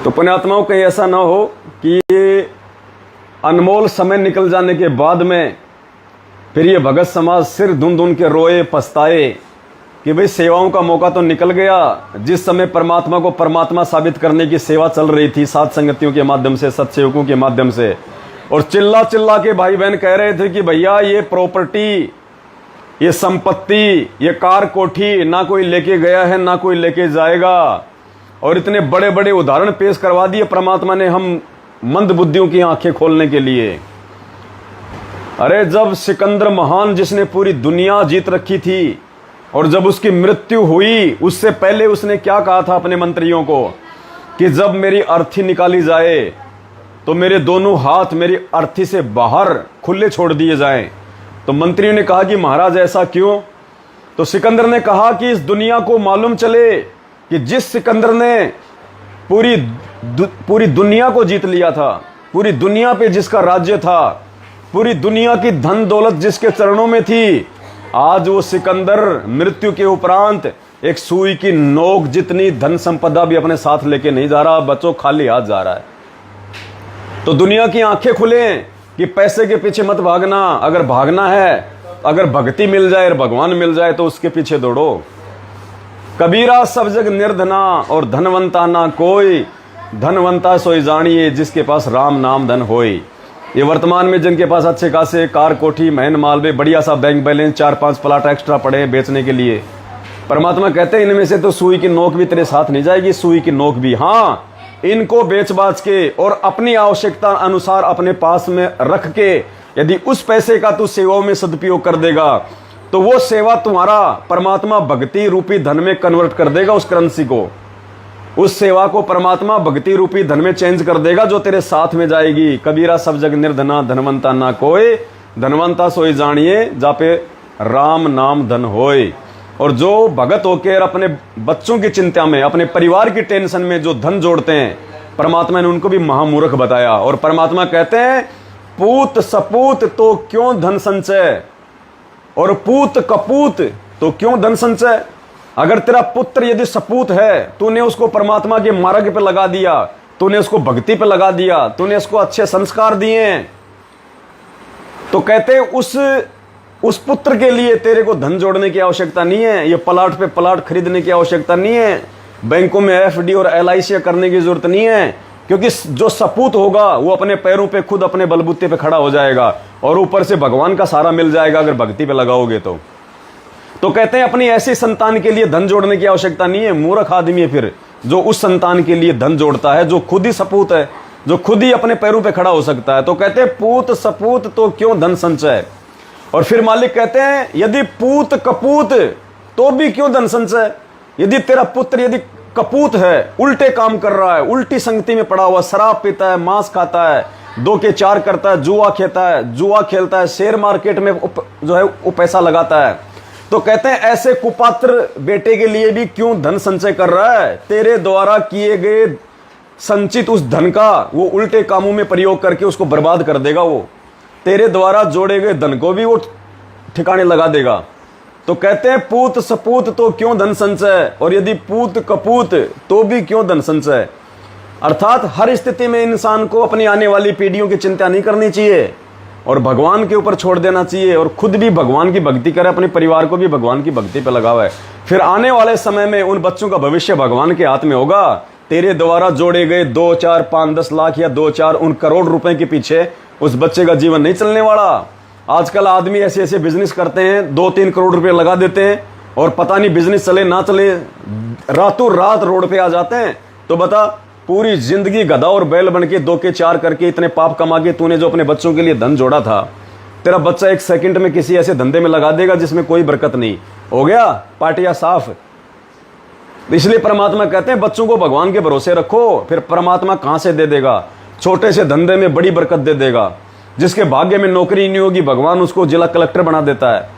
तो पुण्यात्माओं कहीं ऐसा ना हो कि ये अनमोल समय निकल जाने के बाद में फिर ये भगत समाज सिर धुन धुन के रोए पछताए कि भाई सेवाओं का मौका तो निकल गया। जिस समय परमात्मा को परमात्मा साबित करने की सेवा चल रही थी सात संगतियों के माध्यम से, सत्सेवकों के माध्यम से, और चिल्ला चिल्ला के भाई बहन कह रहे थे कि भैया ये प्रॉपर्टी, ये संपत्ति, ये कार कोठी ना कोई लेके गया है ना कोई लेके जाएगा, और इतने बड़े बड़े उदाहरण पेश करवा दिए परमात्मा ने हम मंद बुद्धियों की आंखें खोलने के लिए। अरे जब सिकंदर महान जिसने पूरी दुनिया जीत रखी थी और जब उसकी मृत्यु हुई उससे पहले उसने क्या कहा था अपने मंत्रियों को कि जब मेरी अर्थी निकाली जाए तो मेरे दोनों हाथ मेरी अर्थी से बाहर खुले छोड़ दिए जाएं। तो मंत्रियों ने कहा कि महाराज ऐसा क्यों? तो सिकंदर ने कहा कि इस दुनिया को मालूम चले कि जिस सिकंदर ने पूरी दुनिया को जीत लिया था, पूरी दुनिया पे जिसका राज्य था, पूरी दुनिया की धन दौलत जिसके चरणों में थी, आज वो सिकंदर मृत्यु के उपरांत एक सुई की नोक जितनी धन संपदा भी अपने साथ लेके नहीं जा रहा, बच्चों खाली हाथ जा रहा है। तो दुनिया की आंखें खुले कि पैसे के पीछे मत भागना। अगर भागना है, अगर भक्ति मिल जाए और भगवान मिल जाए तो उसके पीछे दौड़ो। कबीरा सब जग निर्धना और धनवंता ना कोई, धनवंता सोई जानिए जिसके पास राम नाम धन होई। ये वर्तमान में जिनके पास अच्छे खासे कार कोठी महन मालवे बढ़िया सा बैंक बैलेंस 4-5 प्लाट एक्स्ट्रा पड़े हैं बेचने के लिए, परमात्मा कहते हैं इनमें से तो सुई की नोक भी तेरे साथ नहीं जाएगी, सुई की नोक भी। हाँ, इनको बेच बाच के और अपनी आवश्यकता अनुसार अपने पास में रख के यदि उस पैसे का तू सेवाओं में सदुपयोग कर देगा तो वो सेवा तुम्हारा परमात्मा भक्ति रूपी धन में कन्वर्ट कर देगा। उस करेंसी को, उस सेवा को परमात्मा भक्ति रूपी धन में चेंज कर देगा जो तेरे साथ में जाएगी। कबीरा सब जग निर्धना धनवंता ना कोई, धनवंता सोई जानिए जा पे राम नाम धन होए। और जो भगत होकर अपने बच्चों की चिंता में, अपने परिवार की टेंशन में जो धन जोड़ते हैं, परमात्मा ने उनको भी महामूर्ख बताया। और परमात्मा कहते हैं पूत सपूत तो क्यों धन संचय, और पूत कपूत तो क्यों धन संचय। अगर तेरा पुत्र यदि सपूत है, तूने उसको परमात्मा के मार्ग पे लगा दिया, तूने उसको भक्ति पे लगा दिया, तूने उसको अच्छे संस्कार दिए, तो कहते हैं उस पुत्र के लिए तेरे को धन जोड़ने की आवश्यकता नहीं है, ये प्लाट पे प्लाट खरीदने की आवश्यकता नहीं है, बैंकों में एफडी और एलआईसी करने की जरूरत नहीं है, क्योंकि जो सपूत होगा वो अपने पैरों पे खुद अपने बलबूते पे खड़ा हो जाएगा और ऊपर से भगवान का सहारा मिल जाएगा अगर भक्ति पे लगाओगे तो कहते हैं अपनी ऐसी संतान के लिए धन जोड़ने की आवश्यकता नहीं है। मूर्ख आदमी है फिर जो उस संतान के लिए धन जोड़ता है जो खुद ही सपूत है, जो खुद ही अपने पैरों पे खड़ा हो सकता है। तो कहते हैं पूत सपूत तो क्यों धन संचय। और फिर मालिक कहते हैं यदि पूत कपूत तो भी क्यों धन संचय। यदि तेरा पुत्र यदि कपूत है, उल्टे काम कर रहा है, उल्टी संगति में पड़ा हुआ, शराब पीता है, मांस खाता है, 2 के 4 करता है, जुआ खेलता है, शेयर मार्केट में जो है वो पैसा लगाता है, तो कहते हैं ऐसे कुपात्र बेटे के लिए भी क्यों धन संचय कर रहा है। तेरे द्वारा किए गए संचित उस धन का वो उल्टे कामों में प्रयोग करके उसको बर्बाद कर देगा। वो तेरे द्वारा जोड़े गए धन को भी वो ठिकाने लगा देगा। तो कहते हैं पूत सपूत तो क्यों धन संचय, और यदि पूत कपूत तो भी क्यों धन संचय। अर्थात हर स्थिति में इंसान को अपनी आने वाली पीढ़ियों की चिंता नहीं करनी चाहिए और भगवान के ऊपर छोड़ देना चाहिए, और खुद भी भगवान की भक्ति करे, अपने परिवार को भी भगवान की भक्ति पे लगावे। फिर आने वाले समय में उन बच्चों का भविष्य भगवान के हाथ में होगा। तेरे द्वारा जोड़े गए 2, 4, 5, 10 लाख या 2, 4 उन करोड़ रुपए के पीछे उस बच्चे का जीवन नहीं चलने वाला। आजकल आदमी ऐसे ऐसे बिजनेस करते हैं, 2-3 करोड़ रुपए लगा देते हैं और पता नहीं बिजनेस चले ना चले, रातों रात रोड पे आ जाते हैं। तो बता, पूरी जिंदगी गधा और बैल बन के 2 के 4 करके इतने पाप कमा के तूने जो अपने बच्चों के लिए धन जोड़ा था, तेरा बच्चा 1 सेकंड में किसी ऐसे धंधे में लगा देगा जिसमें कोई बरकत नहीं। हो गया पाटिया साफ। इसलिए परमात्मा कहते हैं बच्चों को भगवान के भरोसे रखो, फिर परमात्मा कहां से दे देगा। छोटे से धंधे में बड़ी बरकत दे देगा। जिसके भाग्य में नौकरी नहीं होगी भगवान उसको जिला कलेक्टर बना देता है।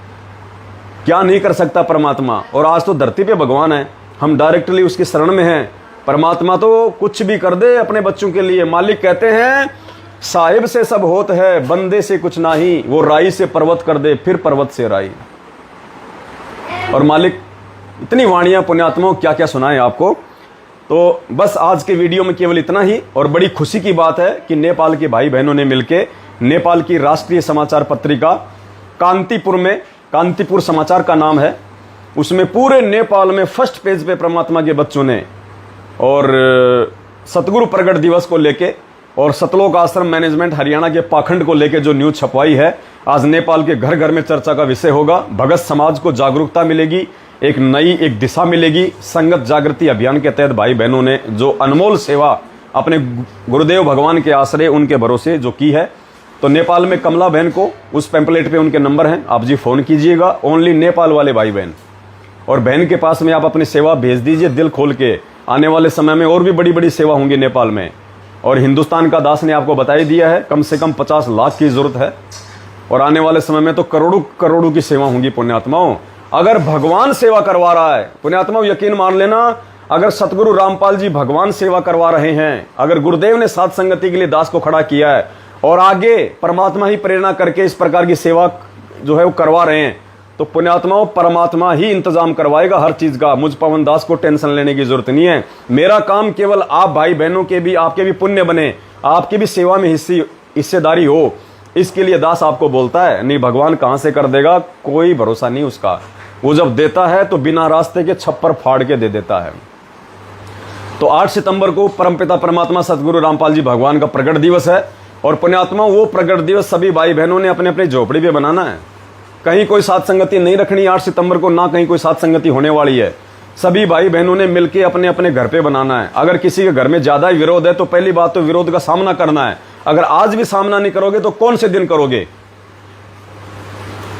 क्या नहीं कर सकता परमात्मा। और आज तो धरती पे भगवान है, हम डायरेक्टली उसकी शरण में हैं। परमात्मा तो कुछ भी कर दे अपने बच्चों के लिए। मालिक कहते हैं साहिब से सब होत है, बंदे से कुछ नहीं, वो राई से पर्वत कर दे, फिर पर्वत से राई। और मालिक इतनी वाणियां पुण्यात्माओं क्या क्या सुनाएं आपको। तो बस आज के वीडियो में केवल इतना ही। और बड़ी खुशी की बात है कि नेपाल के भाई बहनों ने मिलकर नेपाल की राष्ट्रीय समाचार पत्रिका कांतिपुर में, कांतिपुर समाचार का नाम है, उसमें पूरे नेपाल में फर्स्ट पेज पे परमात्मा के बच्चों ने और सतगुरु प्रगट दिवस को लेके और सतलोक आश्रम मैनेजमेंट हरियाणा के पाखंड को लेके जो न्यूज छपवाई है, आज नेपाल के घर घर में चर्चा का विषय होगा। भगत समाज को जागरूकता मिलेगी, एक नई एक दिशा मिलेगी। संगत जागृति अभियान के तहत भाई बहनों ने जो अनमोल सेवा अपने गुरुदेव भगवान के आश्रय उनके भरोसे जो की है, तो नेपाल में कमला बहन को उस पैम्पलेट पे उनके नंबर हैं, आप जी फोन कीजिएगा। ओनली नेपाल वाले भाई बहन, और बहन के पास में आप अपनी सेवा भेज दीजिए दिल खोल के। आने वाले समय में और भी बड़ी बड़ी सेवा होंगी नेपाल में। और हिंदुस्तान का दास ने आपको बता ही दिया है, कम से कम 50 लाख की जरूरत है, और आने वाले समय में तो करोड़ों करोड़ों की सेवा होंगी पुण्यात्माओं। अगर भगवान सेवा करवा रहा है पुण्यात्माओं, यकीन मान लेना, अगर सतगुरु रामपाल जी भगवान सेवा करवा रहे हैं, अगर गुरुदेव ने साथ संगति के लिए दास को खड़ा किया है और आगे परमात्मा ही प्रेरणा करके इस प्रकार की सेवा जो है वो करवा रहे हैं, तो पुण्यात्माओं परमात्मा ही इंतजाम करवाएगा हर चीज का। मुझ पवन दास को टेंशन लेने की जरूरत नहीं है। मेरा काम केवल आप भाई बहनों के भी, आपके भी पुण्य बने, आपकी भी सेवा में हिस्सेदारी हो, इसके लिए दास आपको बोलता है। नहीं भगवान कहां से कर देगा, कोई भरोसा नहीं उसका। वो जब देता है तो बिना रास्ते के छप्पर फाड़ के दे देता है। तो 8 सितंबर को परमपिता परमात्मा सतगुरु रामपाल जी भगवान का प्रकट दिवस है। और पुण्यात्मा वो प्रकट दिवस सभी भाई बहनों ने अपने अपने झोपड़ी पे बनाना है। कहीं कोई साथ संगति नहीं रखनी 8 सितंबर को, ना कहीं कोई साथ संगति होने वाली है। सभी भाई बहनों ने मिलकर अपने अपने घर पे बनाना है। अगर किसी के घर में ज्यादा विरोध है तो पहली बात तो विरोध का सामना करना है। अगर आज भी सामना नहीं करोगे तो कौन से दिन करोगे?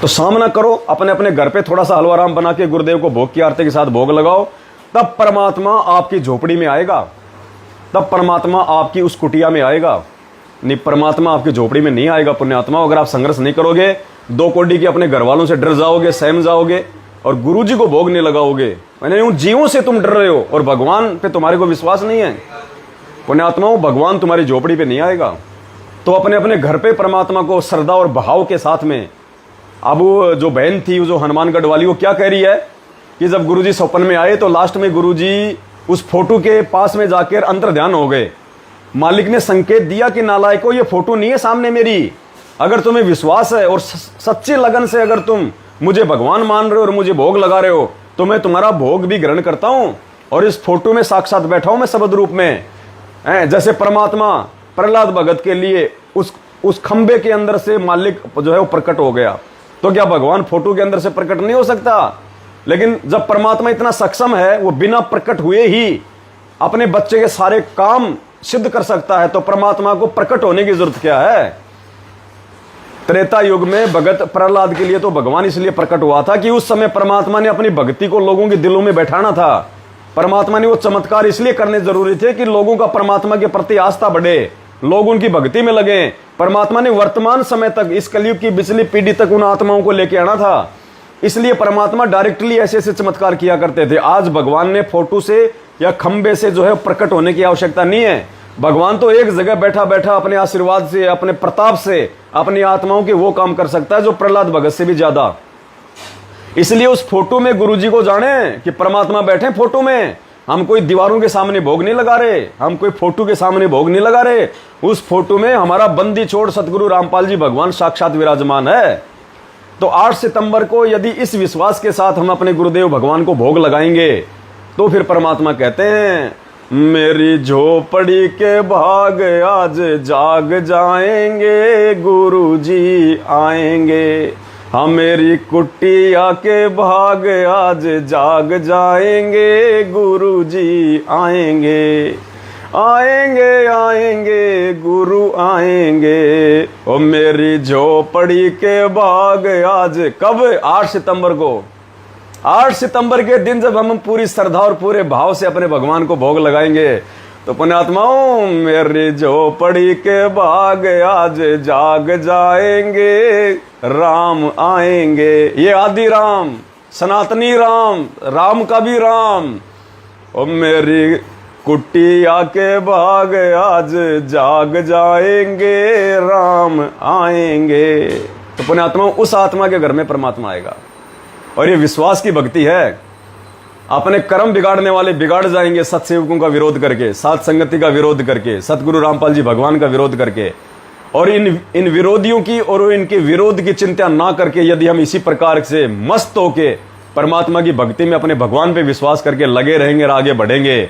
तो सामना करो, अपने अपने घर पे थोड़ा सा हलवा राम बना के गुरुदेव को भोग की आरती के साथ भोग लगाओ, तब परमात्मा आपकी झोपड़ी में आएगा, तब परमात्मा आपकी उस कुटिया में आएगा। नहीं, परमात्मा आपकी झोपड़ी में नहीं आएगा पुण्यात्मा। अगर आप संघर्ष नहीं करोगे, 2 कोडी के अपने घर वालों से डर जाओगे, सहम जाओगे और गुरु जी को भोग नहीं लगाओगे, मैंने उन जीवों से तुम डर रहे हो और भगवान पे तुम्हारे को विश्वास नहीं है, पुण्यात्माओं भगवान तुम्हारी झोपड़ी पे नहीं आएगा। तो अपने अपने घर पे परमात्मा को श्रद्धा और भाव के साथ में। अब जो बहन थी, जो हनुमानगढ़ वाली, वो क्या कह रही है कि जब गुरुजी स्वप्न में आए तो लास्ट में गुरुजी उस फोटो के पास में जाकर अंतर ध्यान हो गए। मालिक ने संकेत दिया कि नालायको, ये फोटो नहीं है सामने मेरी। अगर तुम्हें विश्वास है और सच्चे लगन से अगर तुम मुझे भगवान मान रहे हो और मुझे भोग लगा रहे हो तो मैं तुम्हारा भोग भी ग्रहण करता हूं। और इस फोटो में साक्षात बैठा हूं मैं शब्द रूप में। जैसे परमात्मा प्रहलाद भगत के लिए उस खंबे के अंदर से मालिक जो है वो प्रकट हो गया, तो क्या भगवान फोटो के अंदर से प्रकट नहीं हो सकता? लेकिन जब परमात्मा इतना सक्षम है, वो बिना प्रकट हुए ही अपने बच्चे के सारे काम सिद्ध कर सकता है, तो परमात्मा को प्रकट होने की जरूरत क्या है? त्रेता युग में भगत प्रहलाद के लिए तो भगवान इसलिए प्रकट हुआ था कि उस समय परमात्मा ने अपनी भक्ति को लोगों के दिलों में बैठाना था। परमात्मा ने वो चमत्कार इसलिए करने जरूरी थे कि लोगों का परमात्मा के प्रति आस्था बढ़े, लोग उनकी भक्ति में लगे। परमात्मा ने वर्तमान समय तक, इस कलयुग की पिछली पीढ़ी तक उन आत्माओं को लेके आना था। इसलिए परमात्मा डायरेक्टली ऐसे ऐसे चमत्कार किया करते थे। आज भगवान ने फोटो से या खंबे से जो है प्रकट होने की आवश्यकता नहीं है। भगवान तो एक जगह बैठा बैठा अपने आशीर्वाद से, अपने प्रताप से अपनी आत्माओं के वो काम कर सकता है जो प्रहलाद भगत से भी ज्यादा। इसलिए उस फोटो में गुरुजी को जाने कि परमात्मा बैठे फोटो में। हम कोई दीवारों के सामने भोग नहीं लगा रहे, हम कोई फोटो के सामने भोग नहीं लगा रहे। उस फोटो में हमारा बंदी छोड़ सतगुरु रामपाल जी भगवान साक्षात विराजमान है। तो 8 सितंबर को यदि इस विश्वास के साथ हम अपने गुरुदेव भगवान को भोग लगाएंगे तो फिर परमात्मा कहते हैं, मेरी झोपड़ी के भाग आज जाग जाएंगे, गुरुजी आएंगे। हाँ, मेरी कुटिया के भाग आज जाग जाएंगे, गुरुजी आएंगे। आएंगे आएंगे गुरु आएंगे, ओ मेरी झोपड़ी के भाग आज। कब? 8 सितंबर को। 8 सितंबर के दिन जब हम पूरी श्रद्धा और पूरे भाव से अपने भगवान को भोग लगाएंगे तो पुण्यात्माओं, मेरी झोपड़ी के भाग आज जाग जाएंगे, राम आएंगे। ये आदि राम, सनातनी राम, राम का भी राम। ओ मेरी कुटिया के भाग आज जाग जाएंगे, राम आएंगे। तो पुण्यात्मा, उस आत्मा के घर में परमात्मा आएगा। और ये विश्वास की भक्ति है। अपने कर्म बिगाड़ने वाले बिगाड़ जाएंगे सत्सेवकों का विरोध करके, साथ संगति का विरोध करके, सतगुरु रामपाल जी भगवान का विरोध करके। और इन विरोधियों की और इनके विरोध की चिंता ना करके यदि हम इसी प्रकार से मस्त होके परमात्मा की भक्ति में अपने भगवान पे विश्वास करके लगे रहेंगे और आगे बढ़ेंगे,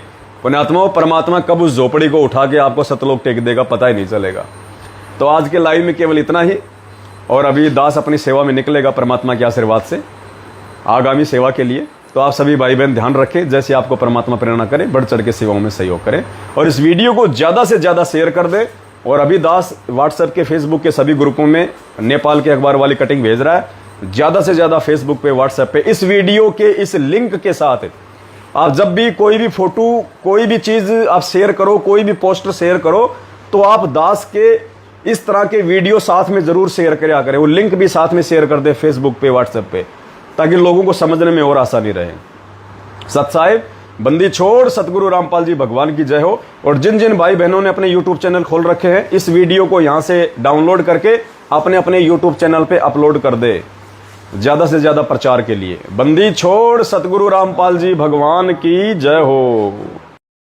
पुण्यात्मा, परमात्मा कब उस झोपड़ी को उठा के आपको सतलोक टेक देगा पता ही नहीं चलेगा। तो आज के लाइव में केवल इतना ही। और अभी दास अपनी सेवा में निकलेगा परमात्मा के आशीर्वाद से आगामी सेवा के लिए। तो आप सभी भाई बहन ध्यान रखें, जैसे आपको परमात्मा प्रेरणा करे बढ़ चढ़ के सेवाओं में सहयोग करें और इस वीडियो को ज्यादा से ज्यादा शेयर कर दे। और अभी दास व्हाट्सएप के, फेसबुक के सभी ग्रुपों में नेपाल के अखबार वाली कटिंग भेज रहा है। ज्यादा से ज्यादा फेसबुक पे, व्हाट्सएप पे इस वीडियो के इस लिंक के साथ आप जब भी कोई भी फोटो, कोई भी चीज आप शेयर करो, कोई भी पोस्टर शेयर करो, तो आप दास के इस तरह के वीडियो साथ में जरूर शेयर करा करें। वो लिंक भी साथ में शेयर कर दे फेसबुक पे, व्हाट्सएप पे, ताकि लोगों को समझने में और आसानी रहे। सत साहिब, बंदी छोड़ सतगुरु रामपाल जी भगवान की जय हो। और जिन जिन भाई बहनों ने अपने यूट्यूब चैनल खोल रखे हैं, इस वीडियो को यहां से डाउनलोड करके अपने अपने यूट्यूब चैनल पे अपलोड कर दे। ज्यादा से ज्यादा प्रचार के लिए। बंदी छोड़ सतगुरु रामपाल जी भगवान की जय हो।